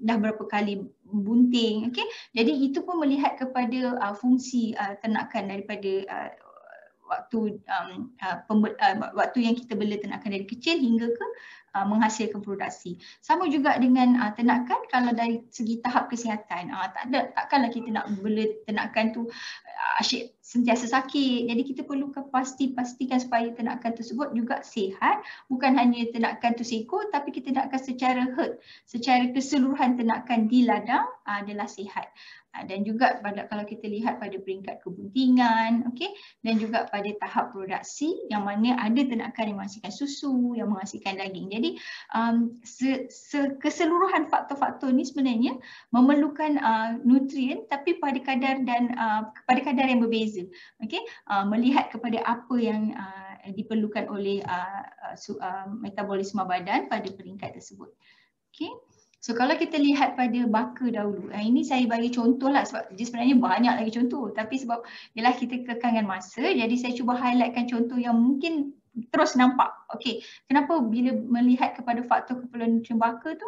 dah berapa kali bunting. Okay? Jadi itu pun melihat kepada fungsi ternakan daripada waktu yang kita bela ternakan dari kecil hingga ke menghasilkan produksi. Sama juga dengan ternakan, kalau dari segi tahap kesihatan, takkanlah kita nak bela ternakan tu asyik sentiasa sakit. Jadi kita perlu pastikan supaya ternakan tersebut juga sihat, bukan hanya ternakan tu seekor, tapi kita nakkan secara herd, secara keseluruhan ternakan di ladang adalah sihat. Dan juga kalau kita lihat pada peringkat kebuntingan, okay, dan juga pada tahap produksi yang mana ada ternakan yang menghasilkan susu, yang menghasilkan daging. Jadi keseluruhan faktor-faktor ni sebenarnya memerlukan nutrien tapi pada kadar yang berbeza. Okay? Melihat kepada apa yang diperlukan oleh metabolisme badan pada peringkat tersebut. Okay? So kalau kita lihat pada baka dahulu, ini saya bagi contoh lah sebab dia sebenarnya banyak lagi contoh, tapi sebab ialah kita kekangan masa, jadi saya cuba highlightkan contoh yang mungkin terus nampak. Okey, kenapa bila melihat kepada faktor keperluan nutrien baka tu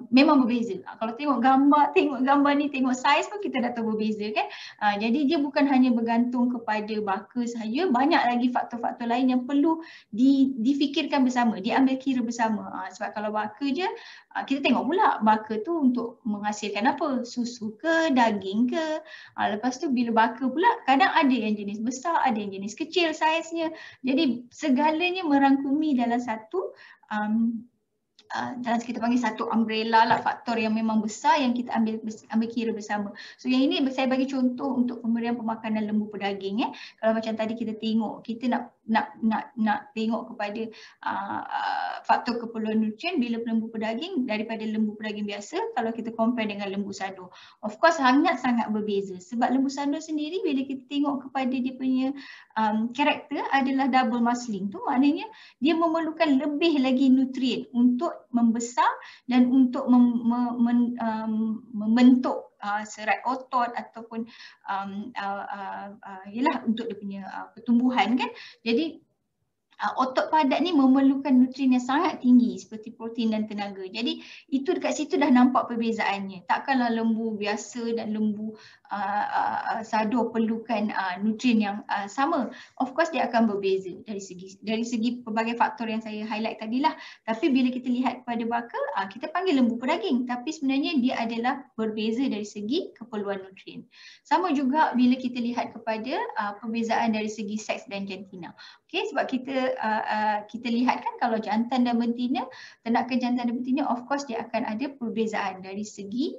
memang berbeza. Kalau tengok gambar ni, tengok saiz pun kita dah tahu berbeza kan. Jadi dia bukan hanya bergantung kepada baka sahaja, banyak lagi faktor-faktor lain yang perlu difikirkan bersama, diambil kira bersama. Sebab kalau baka je, kita tengok pula baka tu untuk menghasilkan apa? Susu ke, daging ke. Lepas tu bila baka pula kadang ada yang jenis besar, ada yang jenis kecil saiznya. Jadi segalanya merangkumi dalam satu dalam kita panggil satu umbrella lah, faktor yang memang besar yang kita ambil kira bersama. So yang ini saya bagi contoh untuk pemberian pemakanan lembu pedaging. Kalau macam tadi kita tengok, kita nak tengok kepada faktor keperluan nutrien bila lembu pedaging daripada lembu pedaging biasa kalau kita compare dengan lembu sado. Of course sangat-sangat berbeza sebab lembu sado sendiri bila kita tengok kepada dia punya karakter adalah double muscling tu, maknanya dia memerlukan lebih lagi nutrien untuk membesar dan untuk membentuk serat otot ataupun ialah untuk dia punya pertumbuhan kan. Jadi otot padat ni memerlukan nutrien yang sangat tinggi seperti protein dan tenaga. Jadi itu dekat situ dah nampak perbezaannya. Takkanlah lembu biasa dan lembu sado perlukan nutrien yang sama. Of course dia akan berbeza dari segi pelbagai faktor yang saya highlight tadilah. Tapi bila kita lihat pada baka, kita panggil lembu pedaging, tapi sebenarnya dia adalah berbeza dari segi keperluan nutrien. Sama juga bila kita lihat kepada perbezaan dari segi seks dan jantina. Okay, sebab kita lihat kan kalau jantan dan betina, ternakan jantan dan betina of course dia akan ada perbezaan dari segi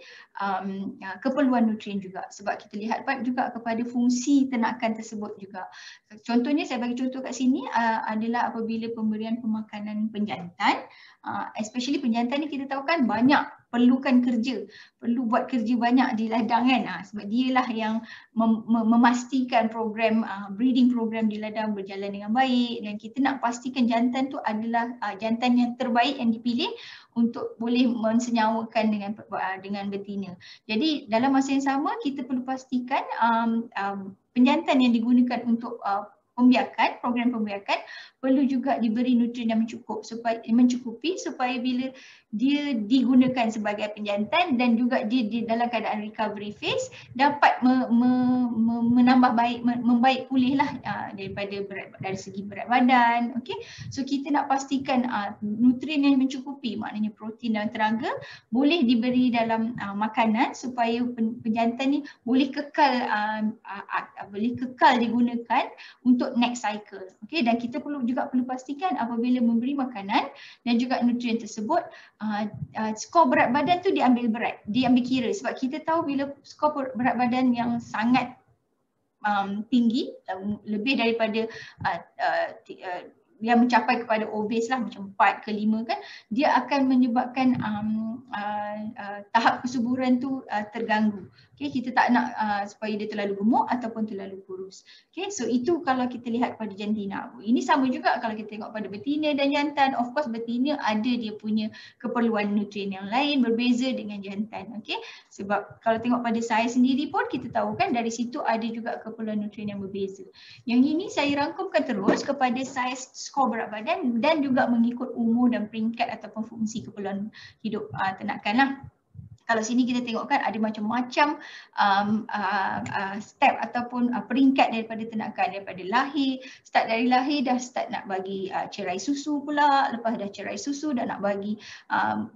keperluan nutrien juga. Sebab kita lihat juga kepada fungsi ternakan tersebut juga. Contohnya saya bagi contoh kat sini adalah apabila pemberian pemakanan penjantan, especially penjantan ni kita tahu kan banyak perlukan kerja, perlu buat kerja banyak di ladang kan. Sebab dialah yang memastikan program breeding program di ladang berjalan dengan baik dan kita nak pastikan jantan tu adalah jantan yang terbaik yang dipilih untuk boleh mensenyawakan dengan betina. Jadi dalam masa yang sama kita perlu pastikan penjantan yang digunakan untuk pembiakan, program pembiakan perlu juga diberi nutrien yang mencukupi supaya bila dia digunakan sebagai penjantan dan juga dia di dalam keadaan recovery phase dapat menambah baik, membaik pulihlah dari segi berat badan. Okay? So kita nak pastikan nutrien yang mencukupi, maknanya protein dan tenaga boleh diberi dalam makanan supaya penjantan ni boleh kekal digunakan untuk next cycle. Okay? Dan kita perlu pastikan apabila memberi makanan dan juga nutrien tersebut, skor berat badan tu diambil kira sebab kita tahu bila skor berat badan yang sangat tinggi, lebih daripada yang mencapai kepada obes lah macam 4 ke 5 kan, dia akan menyebabkan tahap kesuburan tu terganggu. Okay, kita tak nak supaya dia terlalu gemuk ataupun terlalu kurus. Okay, so itu kalau kita lihat pada jantina. Ini sama juga kalau kita tengok pada betina dan jantan. Of course betina ada dia punya keperluan nutrien yang lain berbeza dengan jantan. Okay, sebab kalau tengok pada saya sendiri pun kita tahu kan dari situ ada juga keperluan nutrien yang berbeza. Yang ini saya rangkumkan terus kepada saiz skor berat badan dan juga mengikut umur dan peringkat ataupun fungsi keperluan hidup ternakan lah. Kalau sini kita tengok kan ada macam-macam step ataupun peringkat daripada ternakan, daripada lahir, start dari lahir dah start nak bagi cerai susu pula, lepas dah cerai susu dah nak bagi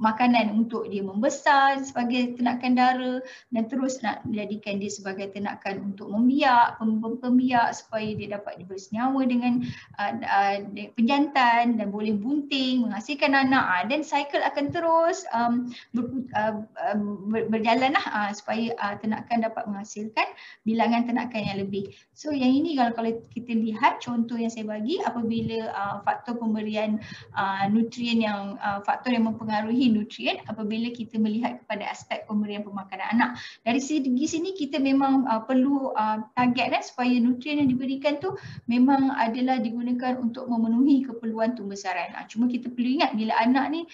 makanan untuk dia membesar sebagai ternakan dara dan terus nak jadikan dia sebagai ternakan untuk membiak, pembiak supaya dia dapat bersenyawa dengan penjantan dan boleh bunting, menghasilkan anak dan cycle akan terus berjalanlah supaya ternakan dapat menghasilkan bilangan ternakan yang lebih. So yang ini kalau kita lihat contoh yang saya bagi apabila faktor pemberian nutrien yang faktor yang mempengaruhi nutrien apabila kita melihat kepada aspek pemberian pemakanan anak. Dari segi sini kita memang perlu target supaya nutrien yang diberikan tu memang adalah digunakan untuk memenuhi keperluan tumbesaran. Cuma kita perlu ingat bila anak ni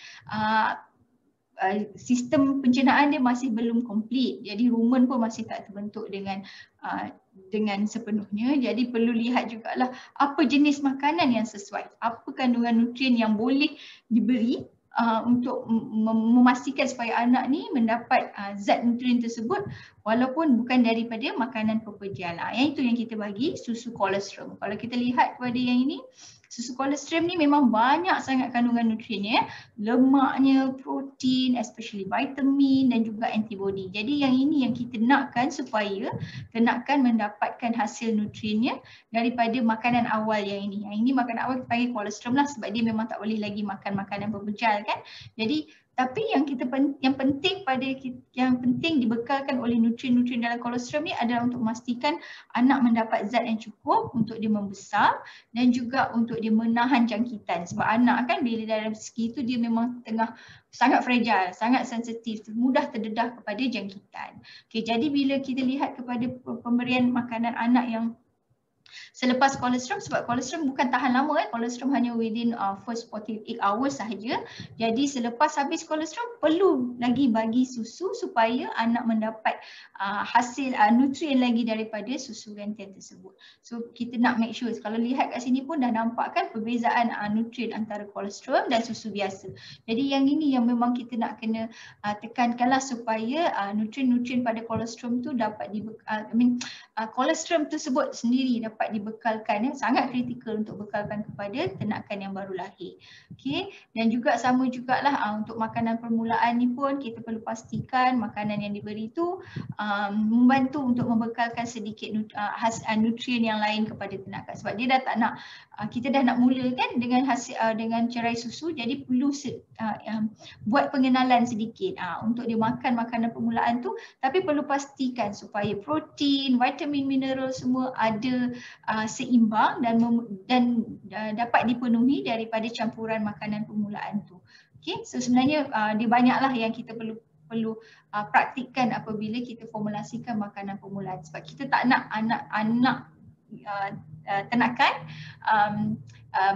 sistem pencernaan dia masih belum komplit, jadi rumen pun masih tak terbentuk dengan sepenuhnya. Jadi perlu lihat jugalah apa jenis makanan yang sesuai, apa kandungan nutrien yang boleh diberi untuk memastikan supaya anak ni mendapat zat nutrien tersebut walaupun bukan daripada makanan pepergian. Yang itu yang kita bagi susu kolostrum. Kalau kita lihat kepada yang ini, susu kolostrum ni memang banyak sangat kandungan nutriennya, lemaknya, protein, especially vitamin dan juga antibody. Jadi yang ini yang kita nakkan supaya ternakan mendapatkan hasil nutriennya daripada makanan awal yang ini. Yang ini makanan awal kita panggil kolostrum lah sebab dia memang tak boleh lagi makan makanan berbejal kan. Jadi tapi yang penting dibekalkan oleh nutrien-nutrien dalam kolostrum ni adalah untuk memastikan anak mendapat zat yang cukup untuk dia membesar dan juga untuk dia menahan jangkitan. Sebab anak kan bila dalam segi itu dia memang tengah sangat fragile, sangat sensitif, mudah terdedah kepada jangkitan. Okay, jadi bila kita lihat kepada pemberian makanan anak yang selepas kolostrum, sebab kolostrum bukan tahan lama kan, kolostrum hanya within first 48 hours sahaja. Jadi selepas habis kolostrum perlu lagi bagi susu supaya anak mendapat hasil nutrien lagi daripada susu gantian tersebut. So kita nak make sure, kalau lihat kat sini pun dah nampak kan perbezaan nutrien antara kolostrum dan susu biasa. Jadi yang ini yang memang kita nak kena tekankanlah supaya nutrien-nutrien pada kolostrum tu dapat kolostrum tersebut sendiri dapat dibekalkan, sangat kritikal untuk bekalkan kepada ternakan yang baru lahir. Okey, dan juga sama jugalah untuk makanan permulaan ni pun kita perlu pastikan makanan yang diberi tu membantu untuk membekalkan sedikit nutrien yang lain kepada ternakan sebab dia dah tak nak, kita dah nak mula kan dengan dengan cerai susu, jadi perlu buat pengenalan sedikit untuk dia makan makanan permulaan tu, tapi perlu pastikan supaya protein, vitamin, mineral semua ada seimbang dan dapat dipenuhi daripada campuran makanan permulaan tu. Okay, so sebenarnya dia banyaklah yang kita perlu praktikkan apabila kita formulasikan makanan permulaan sebab kita tak nak anak-anak ternakan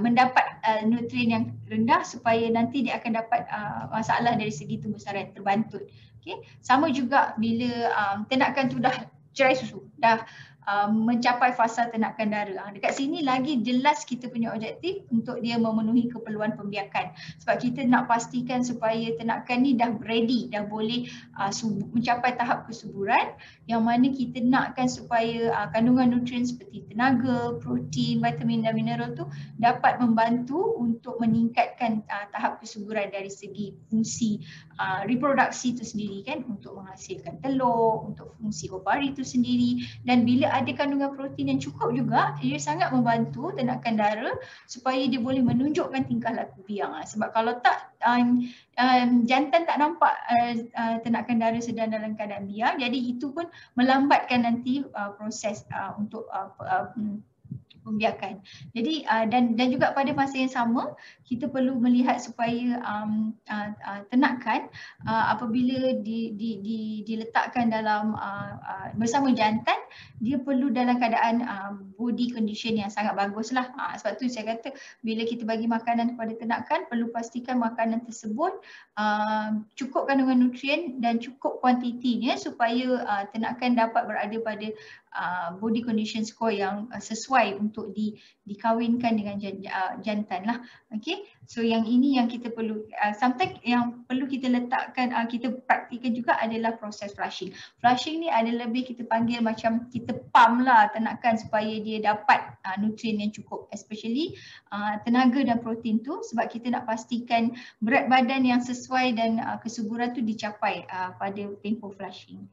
mendapat nutrien yang rendah supaya nanti dia akan dapat masalah dari segi tumbesaran terbantut. Okay, sama juga bila ternakan tu dah cerai susu, dah mencapai fasa ternakan dara. Dekat sini lagi jelas kita punya objektif untuk dia memenuhi keperluan pembiakan. Sebab kita nak pastikan supaya ternakan ni dah ready, dah boleh mencapai tahap kesuburan yang mana kita nakkan supaya kandungan nutrien seperti tenaga, protein, vitamin dan mineral tu dapat membantu untuk meningkatkan tahap kesuburan dari segi fungsi reproduksi itu sendiri kan, untuk menghasilkan telur, untuk fungsi ovari itu sendiri, dan bila ada kandungan protein yang cukup juga, ia sangat membantu ternakan dara supaya dia boleh menunjukkan tingkah laku biang. Sebab kalau tak, jantan tak nampak ternakan dara sedang dalam keadaan biang, jadi itu pun melambatkan nanti proses untuk pembiakan. Jadi dan juga pada masa yang sama kita perlu melihat supaya ternakan apabila diletakkan dalam bersama jantan, dia perlu dalam keadaan body condition yang sangat bagus lah. Sebab tu saya kata bila kita bagi makanan kepada ternakan, perlu pastikan makanan tersebut cukup kandungan nutrien dan cukup kuantitinya supaya ternakan dapat berada pada body condition score yang sesuai untuk dikawinkan dengan jantan lah. Okay, so yang ini yang kita perlu sometimes yang perlu kita letakkan, kita praktikan juga adalah proses flushing. Flushing ni ada lebih kita panggil macam kita pump lah ternakan supaya dia dapat nutrien yang cukup, especially tenaga dan protein tu, sebab kita nak pastikan berat badan yang sesuai dan kesuburan tu dicapai pada tempoh flushing.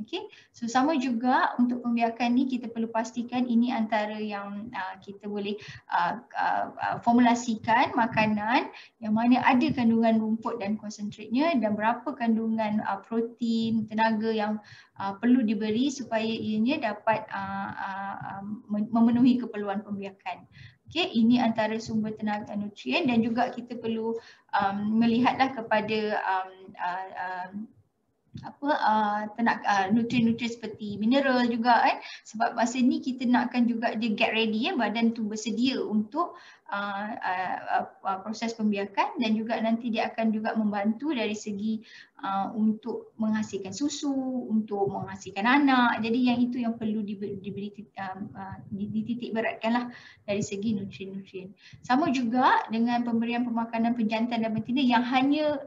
Okay, so sama juga untuk pembiakan ni kita perlu pastikan ini antara yang kita boleh formulasikan makanan yang mana ada kandungan rumput dan konsentratnya dan berapa kandungan protein, tenaga yang perlu diberi supaya ianya dapat memenuhi keperluan pembiakan. Okay, ini antara sumber tenaga nutrien dan juga kita perlu melihatlah kepada nutrien-nutrien seperti mineral juga sebab masa ni kita nakkan juga dia get ready badan tu bersedia untuk proses pembiakan dan juga nanti dia akan juga membantu dari segi untuk menghasilkan susu, untuk menghasilkan anak. Jadi yang itu yang perlu diberi dititik beratkanlah dari segi nutrien-nutrien. Sama juga dengan pemberian pemakanan penjantan dan betina yang hanya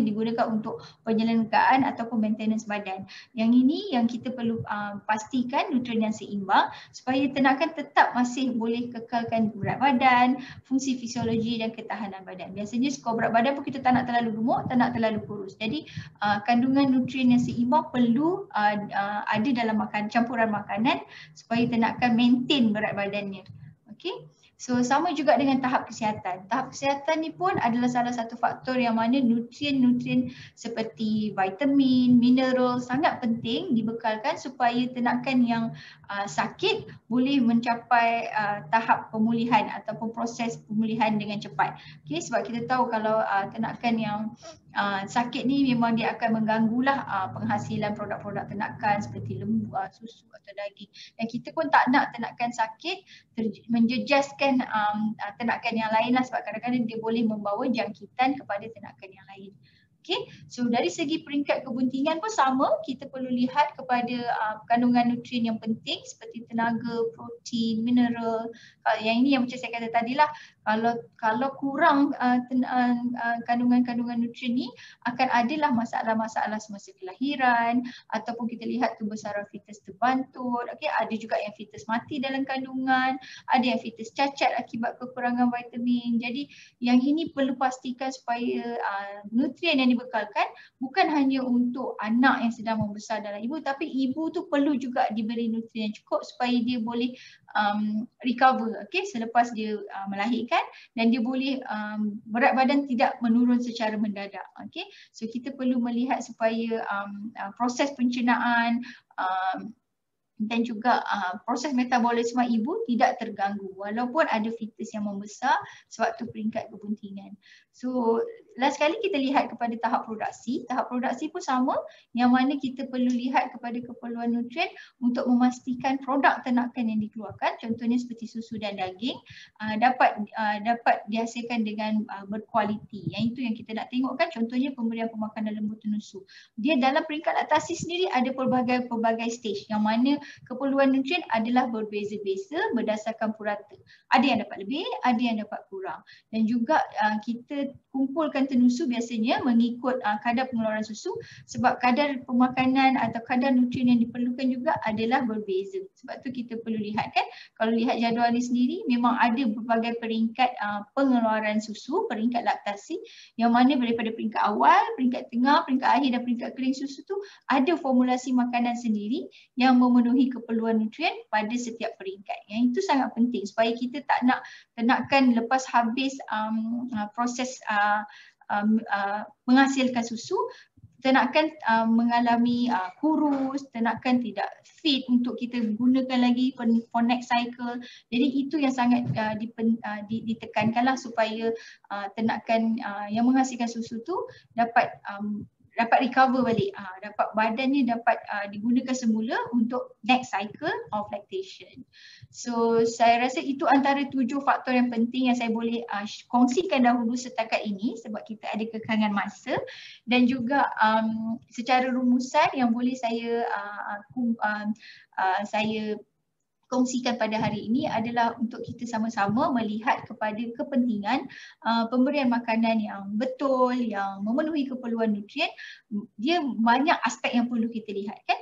digunakan untuk penyelenggaraan ataupun maintenance badan. Yang ini yang kita perlu pastikan nutrien yang seimbang supaya ternakan tetap masih boleh kekalkan berat badan, fungsi fisiologi dan ketahanan badan. Biasanya skor berat badan pun kita tak nak terlalu gemuk, tak nak terlalu kurus. Jadi kandungan nutrien yang seimbang perlu ada dalam campuran makanan supaya ternakan maintain berat badannya. Okey. So sama juga dengan tahap kesihatan. Tahap kesihatan ni pun adalah salah satu faktor yang mana nutrien-nutrien seperti vitamin, mineral sangat penting dibekalkan supaya ternakan yang sakit boleh mencapai tahap pemulihan ataupun proses pemulihan dengan cepat. Okay, sebab kita tahu kalau ternakan yang sakit ni memang dia akan mengganggulah penghasilan produk-produk ternakan seperti lembu, susu atau daging. Dan kita pun tak nak ternakan sakit menjejaskan ternakan yang lain lah sebab kadang-kadang dia boleh membawa jangkitan kepada ternakan yang lain. Okay, so dari segi peringkat kebuntingan pun sama, kita perlu lihat kepada kandungan nutrien yang penting seperti tenaga, protein, mineral. Yang ini yang macam saya kata tadi lah, kalau kurang kandungan-kandungan nutrien ni akan adalah masalah-masalah semasa kelahiran ataupun kita lihat kebesaran fetus terbantut. Okay, ada juga yang fetus mati dalam kandungan, ada yang fetus cacat akibat kekurangan vitamin. Jadi yang ini perlu pastikan supaya nutrien yang dibekalkan bukan hanya untuk anak yang sedang membesar dalam ibu, tapi ibu tu perlu juga diberi nutrien yang cukup supaya dia boleh recover selepas dia melahirkan dan dia boleh berat badan tidak menurun secara mendadak. So kita perlu melihat supaya proses pencernaan dan juga proses metabolisme ibu tidak terganggu walaupun ada fetus yang membesar sewaktu peringkat kebuntingan. So last sekali kita lihat kepada tahap produksi. Tahap produksi pun sama, yang mana kita perlu lihat kepada keperluan nutrien untuk memastikan produk ternakan yang dikeluarkan, contohnya seperti susu dan daging, dapat dihasilkan dengan berkualiti. Yang itu yang kita nak tengok kan, contohnya pemberian pemakanan lembu tenusu. Dia dalam peringkat laktasi sendiri ada pelbagai stage yang mana keperluan nutrien adalah berbeza-beza berdasarkan purata. Ada yang dapat lebih, ada yang dapat kurang. Dan juga kita kumpulkan tenusu biasanya mengikut kadar pengeluaran susu sebab kadar pemakanan atau kadar nutrien yang diperlukan juga adalah berbeza. Sebab tu kita perlu lihat kan, kalau lihat jadual ni sendiri memang ada berbagai peringkat pengeluaran susu, peringkat laktasi yang mana daripada peringkat awal, peringkat tengah, peringkat akhir dan peringkat kering susu tu ada formulasi makanan sendiri yang memenuhi keperluan nutrien pada setiap peringkat. Yang itu sangat penting supaya kita tak nak ternakan lepas habis proses menghasilkan susu, ternakan mengalami kurus, ternakan tidak fit untuk kita gunakan lagi for next cycle. Jadi itu yang sangat ditekankanlah supaya ternakan yang menghasilkan susu tu dapat recover balik, dapat badannya dapat digunakan semula untuk next cycle of lactation. So saya rasa itu antara 7 faktor yang penting yang saya boleh kongsikan dahulu setakat ini sebab kita ada kekangan masa, dan juga secara rumusan yang boleh saya kongsikan pada hari ini adalah untuk kita sama-sama melihat kepada kepentingan pemberian makanan yang betul, yang memenuhi keperluan nutrien. Dia banyak aspek yang perlu kita lihat kan.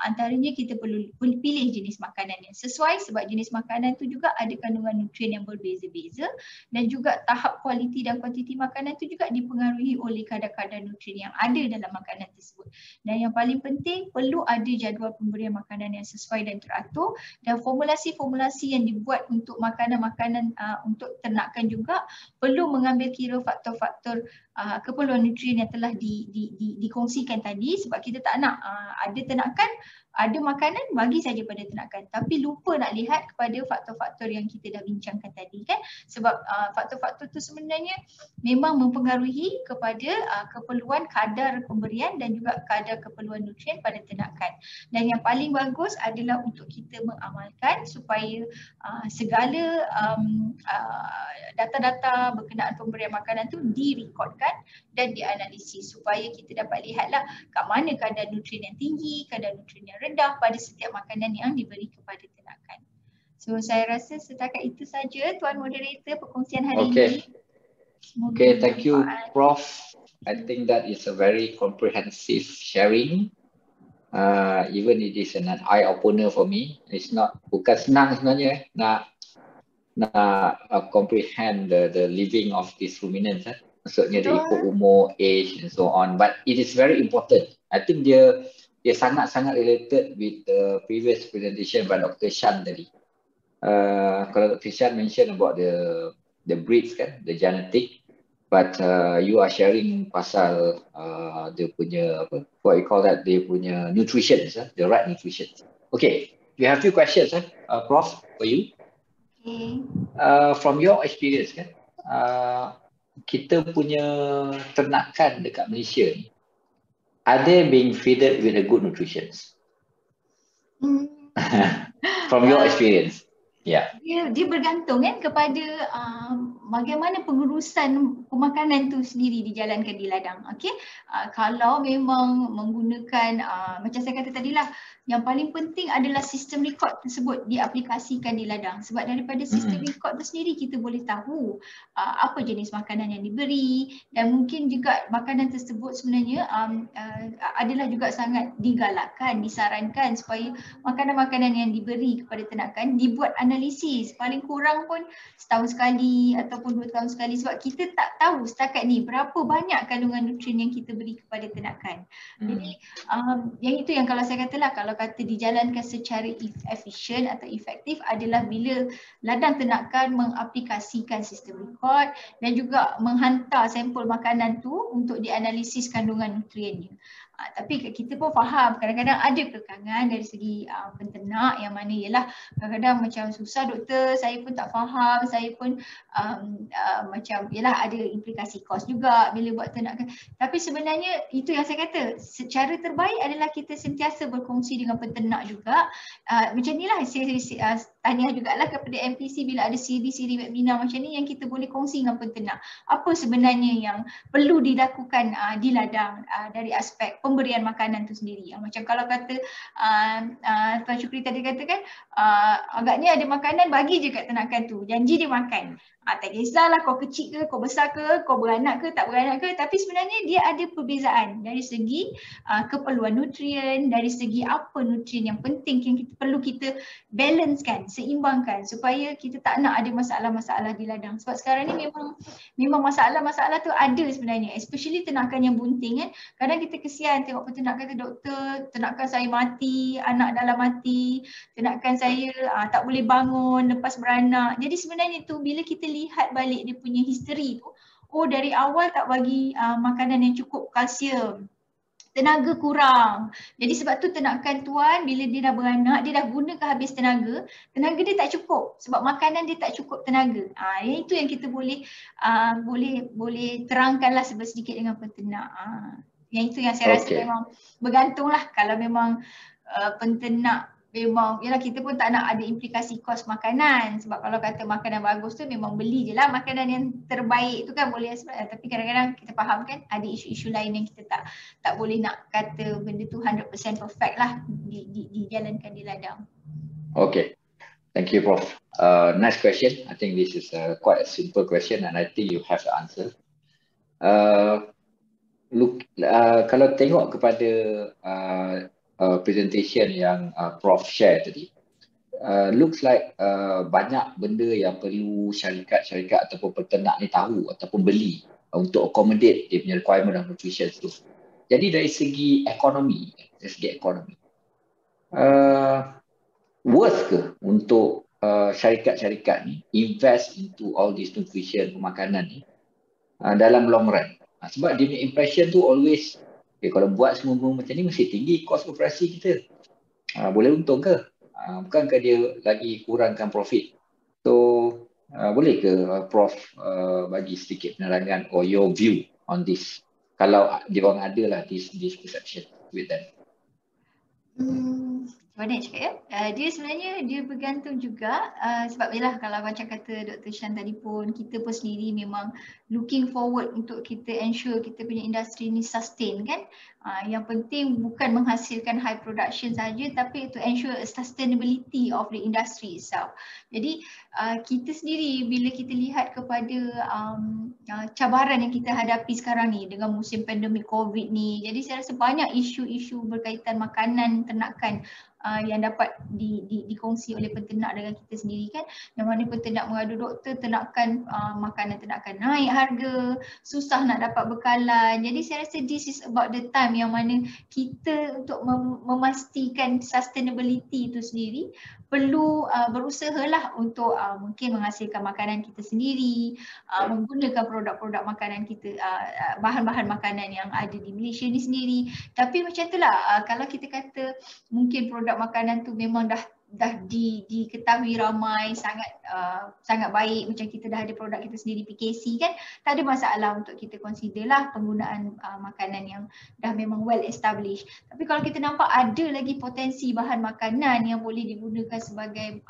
Antaranya kita perlu pilih jenis makanan yang sesuai sebab jenis makanan tu juga ada kandungan nutrien yang berbeza-beza, dan juga tahap kualiti dan kuantiti makanan tu juga dipengaruhi oleh kadar-kadar nutrien yang ada dalam makanan tersebut. Dan yang paling penting, perlu ada jadual pemberian makanan yang sesuai dan teratur, dan formulasi-formulasi yang dibuat untuk makanan-makanan untuk ternakan juga perlu mengambil kira faktor-faktor keperluan nutrien yang telah dikongsikan tadi, sebab kita tak nak ada ternakan, ada makanan bagi saja pada ternakan tapi lupa nak lihat kepada faktor-faktor yang kita dah bincangkan tadi kan, sebab faktor-faktor tu sebenarnya memang mempengaruhi kepada keperluan kadar pemberian dan juga kadar keperluan nutrien pada ternakan. Dan yang paling bagus adalah untuk kita mengamalkan supaya segala data-data berkenaan pemberian makanan tu direkodkan dan dianalisis supaya kita dapat lihatlah kat mana kadar nutrien yang tinggi, kadar nutrien yang rendah pada setiap makanan yang diberi kepada ternakan. So saya rasa setakat itu saja Tuan Moderator perkongsian hari ini. Okay, thank you Prof. I think that is a very comprehensive sharing. Even it is an eye opener for me. It's not, bukan senang sebenarnya nak comprehend the living of these ruminants. Maksudnya dia ikut umur, age and so on. But it is very important. I think dia sangat-sangat related with the previous presentation by Dr. Shan tadi. Kalau Dr. Shan mention about the breeds kan, the genetic, but you are sharing pasal dia punya apa, what you call that, dia punya nutrition, the right nutrition. Okay, we have few questions, Prof, for you. Okay. From your experience kan, kita punya ternakan dekat Malaysia ni, are they being fed with a good nutrition? From your experience. Yeah. Dia bergantung kan kepada bagaimana pengurusan pemakanan tu sendiri dijalankan di ladang. Okey. Kalau memang menggunakan macam saya kata tadilah, yang paling penting adalah sistem rekod tersebut diaplikasikan di ladang. Sebab daripada sistem rekod tu sendiri kita boleh tahu apa jenis makanan yang diberi, dan mungkin juga makanan tersebut sebenarnya adalah juga sangat digalakkan, disarankan supaya makanan-makanan yang diberi kepada ternakan dibuat analisis paling kurang pun setahun sekali ataupun 2 tahun sekali, sebab kita tak tahu setakat ni berapa banyak kandungan nutrien yang kita beri kepada ternakan. Jadi yang itu yang kalau saya katalah, kalau kata dijalankan secara efisien atau efektif adalah bila ladang ternakan mengaplikasikan sistem rekod dan juga menghantar sampel makanan tu untuk dianalisis kandungan nutriennya. Tapi kita pun faham kadang-kadang ada kekangan dari segi penternak yang mana ialah kadang-kadang macam susah doktor, saya pun tak faham, saya pun macam ialah ada implikasi kos juga bila buat ternakan. Tapi sebenarnya itu yang saya kata, secara terbaik adalah kita sentiasa berkongsi dengan penternak juga. Macam inilah saya tanya jugalah kepada MPC bila ada siri-siri webinar macam ni yang kita boleh kongsi dengan penternak. Apa sebenarnya yang perlu dilakukan di ladang dari aspek pemberian makanan tu sendiri. Macam kalau kata Tuan Syukri tadi katakan agaknya ada makanan bagi je kat ternakan tu, janji dia makan. Tak kisahlah kau kecil ke, kau besar ke, kau beranak ke, tak beranak ke, tapi sebenarnya dia ada perbezaan dari segi keperluan nutrien, dari segi apa nutrien yang penting yang perlu kita balancekan, seimbangkan supaya kita tak nak ada masalah-masalah di ladang. Sebab sekarang ni memang masalah-masalah tu ada sebenarnya, especially ternakan yang bunting kan. Kadang kita kesian tengok peternak kata, doktor, ternakan saya mati, anak dalam mati, ternakan saya tak boleh bangun lepas beranak. Jadi sebenarnya tu bila kita lihat balik dia punya history tu, dari awal tak bagi makanan yang cukup kalsium, tenaga kurang. Jadi sebab tu ternakan tuan bila dia dah beranak, dia dah gunakan habis tenaga dia tak cukup sebab makanan dia tak cukup tenaga. Yang itu yang kita boleh terangkanlah sedikit dengan peternak. Yang itu yang saya rasa memang bergantunglah kalau memang peternak memang, yalah kita pun tak nak ada implikasi kos makanan sebab kalau kata makanan bagus tu memang beli je lah makanan yang terbaik tu kan boleh tapi kadang-kadang kita faham kan ada isu-isu lain yang kita tak boleh nak kata benda tu 100% perfect lah dijalankan di ladang. Okay, thank you Prof. Next question, I think this is quite a simple question and I think you have the answer. Kalau tengok kepada presentation yang Prof share tadi, looks like banyak benda yang perlu syarikat-syarikat ataupun peternak ni tahu ataupun beli untuk accommodate dia punya requirement of nutrition tu. Jadi dari segi ekonomi, worth ke untuk syarikat-syarikat ni invest into all this nutrition makanan ni dalam long run? Sebab dia punya impression tu always kalau buat semua macam ni mesti tinggi kos operasi kita. Boleh untung ke? Bukankah dia lagi kurangkan profit? So boleh ke Prof bagi sedikit penerangan or your view on this? Kalau diorang ada lah this perception with them. Macam mana cakap ya? Dia sebenarnya dia bergantung juga sebab yelah kalau macam kata Dr. Shan tadi pun kita pun sendiri memang looking forward untuk kita ensure kita punya industri ni sustain kan. Yang penting bukan menghasilkan high production saja tapi to ensure a sustainability of the industry itself. Jadi kita sendiri bila kita lihat kepada cabaran yang kita hadapi sekarang ni dengan musim pandemik COVID ni, jadi saya rasa banyak isu-isu berkaitan makanan ternakan yang dapat dikongsi oleh peternak dengan kita sendiri kan, yang mana peternak mengadu doktor ternakan makanan ternakan naik harga, susah nak dapat bekalan. Jadi saya rasa this is about the time yang mana kita untuk memastikan sustainability itu sendiri perlu berusahalah untuk mungkin menghasilkan makanan kita sendiri, menggunakan produk-produk makanan kita, bahan-bahan makanan yang ada di Malaysia ni sendiri. Tapi macam itulah kalau kita kata mungkin produk makanan tu memang dah diketahui ramai sangat baik, macam kita dah ada produk kita sendiri PKC kan, tak ada masalah untuk kita consider lah penggunaan makanan yang dah memang well established. Tapi kalau kita nampak ada lagi potensi bahan makanan yang boleh digunakan sebagai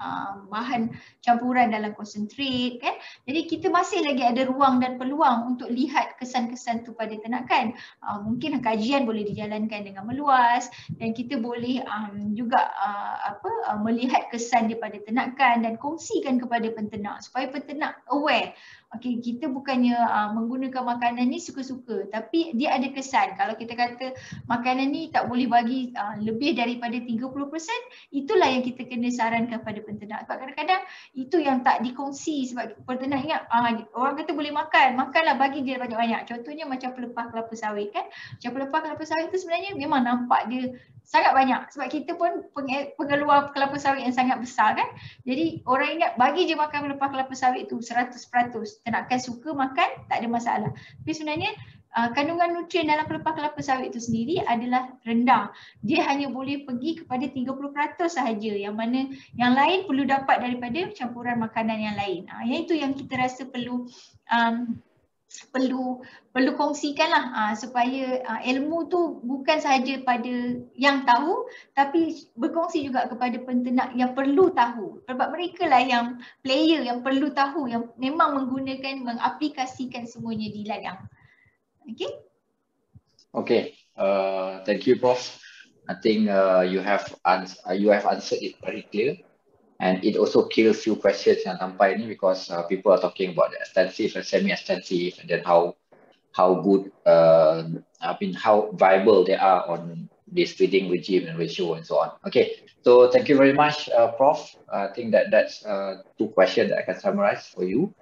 bahan campuran dalam concentrate kan, jadi kita masih lagi ada ruang dan peluang untuk lihat kesan-kesan tu pada ternakan. Mungkin kajian boleh dijalankan dengan meluas dan kita boleh juga melihat kesan dia pada ternakan dan kongsikan kepada penternak supaya penternak aware. Okey, kita bukannya menggunakan makanan ni suka-suka tapi dia ada kesan. Kalau kita kata makanan ni tak boleh bagi lebih daripada 30%, itulah yang kita kena sarankan pada penternak. Sebab kadang-kadang itu yang tak dikongsi sebab penternak ingat orang kata boleh makanlah bagi dia banyak-banyak. Contohnya macam pelepah kelapa sawit kan. Macam pelepah kelapa sawit tu sebenarnya memang nampak dia sangat banyak sebab kita pun pengeluar kelapa sawit yang sangat besar kan. Jadi orang ingat bagi je makan pelepah kelapa sawit tu 100%. Ternakan suka makan tak ada masalah. Tapi sebenarnya kandungan nutrien dalam pelepah kelapa sawit itu sendiri adalah rendah. Dia hanya boleh pergi kepada 30% sahaja, yang mana yang lain perlu dapat daripada campuran makanan yang lain. Yang itu yang kita rasa perlu kongsikanlah supaya ilmu tu bukan sahaja pada yang tahu tapi berkongsi juga kepada penternak yang perlu tahu, sebab mereka lah yang player yang perlu tahu, yang memang mengaplikasikan semuanya di ladang. Okay, thank you Prof. I think you have answered it very clear. And it also kills few questions yang sampai ni because people are talking about the extensive and semi-extensive and then how good, how viable they are on this feeding regime and ratio and so on. Okay, so thank you very much, Prof. I think that's two questions that I can summarize for you.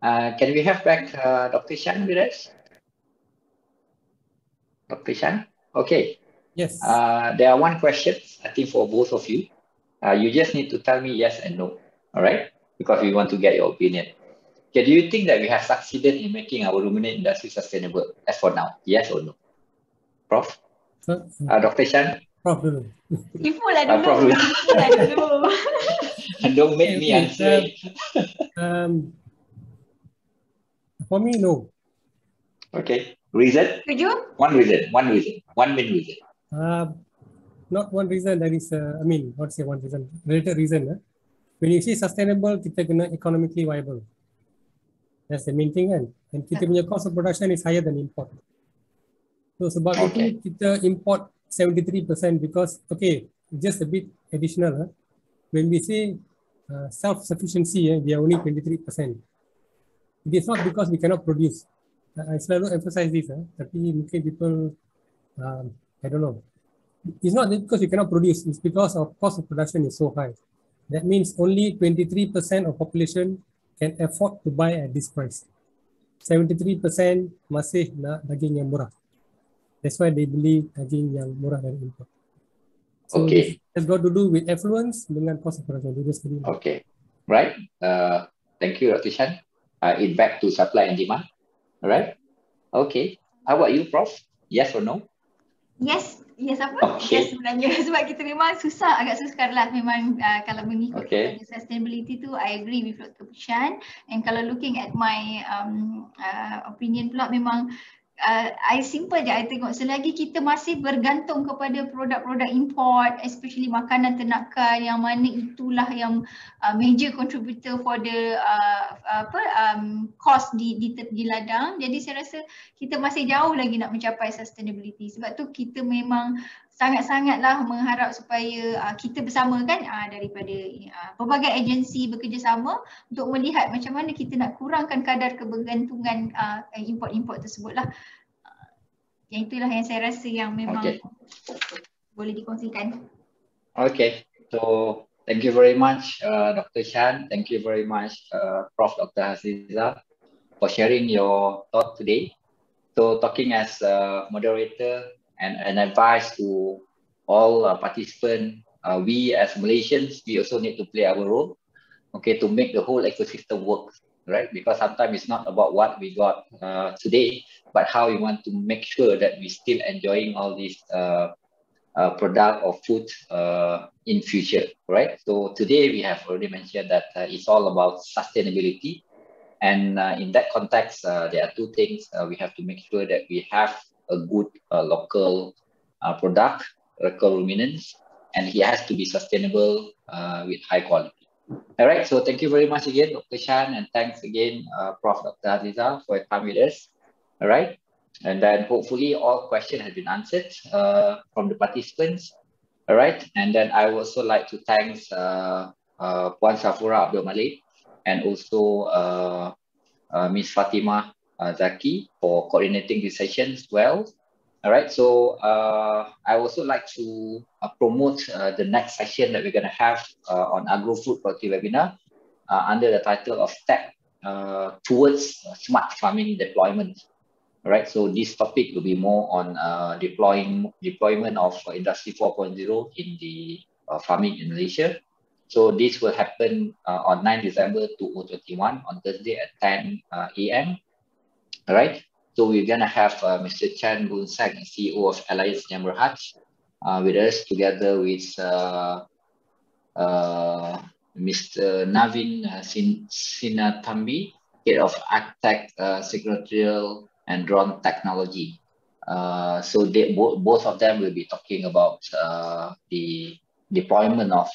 Can we have back Dr. Shan with us? Dr. Shan? Okay. Yes. There are one question, I think for both of you. You just need to tell me yes and no, all right? Because we want to get your opinion. Okay, do you think that we have succeeded in making our ruminant industry sustainable as for now? Yes or no? Prof? Dr. Shan? Prof dulu. Ibu lah Prof dulu. dulu. Ibu lah dulu. Don't make me answer. For me, no. Okay. Reason? Setuju? One reason. One main reason. Not one reason. That is, I mean, not say one reason. Related reason. When you say sustainable, kita kena economically viable. That's the main thing kan. And kita punya cost of production is higher than import. So sebab itu kita import 73% because, okay, just a bit additional. When we say self-sufficiency, we are only 23%. It is not because we cannot produce. I selalu emphasize this, tapi mungkin people, I don't know. It's not because we cannot produce, it's because our cost of production is so high. That means only 23% of population can afford to buy at this price. 73% masih nak daging yang murah. That's why they beli daging yang murah dari import. So it has got to do with affluence dengan cost of production. Okay, right. Thank you, Dr. Shan. It back to supply and demand. All right. Okay. How about you, Prof? Yes or no? Yes apa? Okay. Yes sebenarnya sebab kita memang agak susah lah memang kalau mengikut sustainability tu. I agree with Dr. Shan, and kalau looking at my opinion pula memang I simple je, I tengok selagi kita masih bergantung kepada produk-produk import, especially makanan ternakan, yang mana itulah yang major contributor for the cost di ladang. Jadi saya rasa kita masih jauh lagi nak mencapai sustainability. Sebab tu kita memang sangat-sangatlah mengharap supaya kita bersama kan daripada pelbagai agensi bekerjasama untuk melihat macam mana kita nak kurangkan kadar kebergantungan import-import tersebut lah. Yang itulah yang saya rasa yang memang boleh dikongsikan. Okay, so thank you very much Dr. Shan, thank you very much Prof. Dr. Haziza for sharing your thought today. So talking as a moderator and an advice to all participants, we as Malaysians, we also need to play our role, okay, to make the whole ecosystem work, right? Because sometimes it's not about what we got today, but how we want to make sure that we still enjoying all these product or food in future, right? So today we have already mentioned that it's all about sustainability. And in that context, there are two things we have to make sure that we have a good local product, local ruminants, and it has to be sustainable with high quality. All right, so thank you very much again, Dr. Shan, and thanks again, Prof. Dr. Haziza, for your time with us. All right, and then hopefully all questions have been answered from the participants. All right, and then I would also like to thank Puan Safura Abdul Malik and also Ms. Fatima Zaki for coordinating this session as well. All right, so I also like to promote the next session that we're going to have on agro-food productivity webinar under the title of Step Towards Smart Farming Deployment. All right, so this topic will be more on deployment of Industry 4.0 in the farming in Malaysia. So this will happen on 9 December 2021 on Thursday at 10 a.m. All right. So we're going to have Mr. Chan Boon Sang, CEO of Alliance Nyamberhaj, with us, together with Mr. Navin Sinatambi, Head of Agtech Secretarial and Drone Technology. So both of them will be talking about the deployment of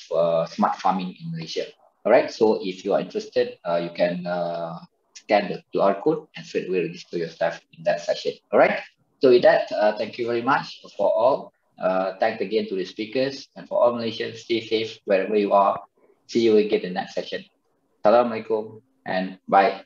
smart farming in Malaysia. All right. So if you are interested, you can scan the QR code and straight away register yourself in that session. All right. So with that, thank you very much for all. Thanks again to the speakers, and for all Malaysians, stay safe wherever you are. See you again in the next session. Assalamualaikum and bye.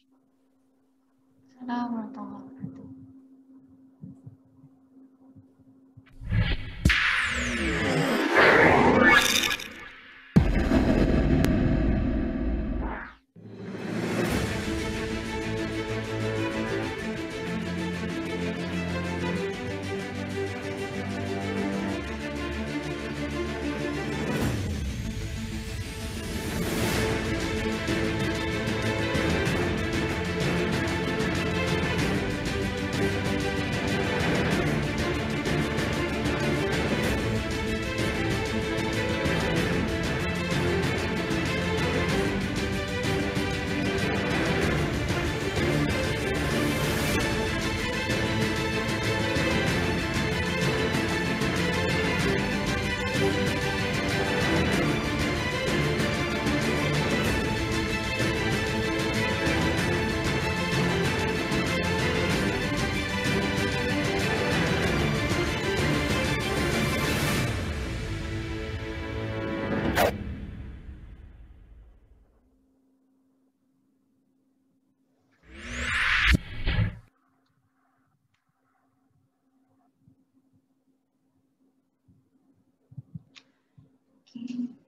Okay.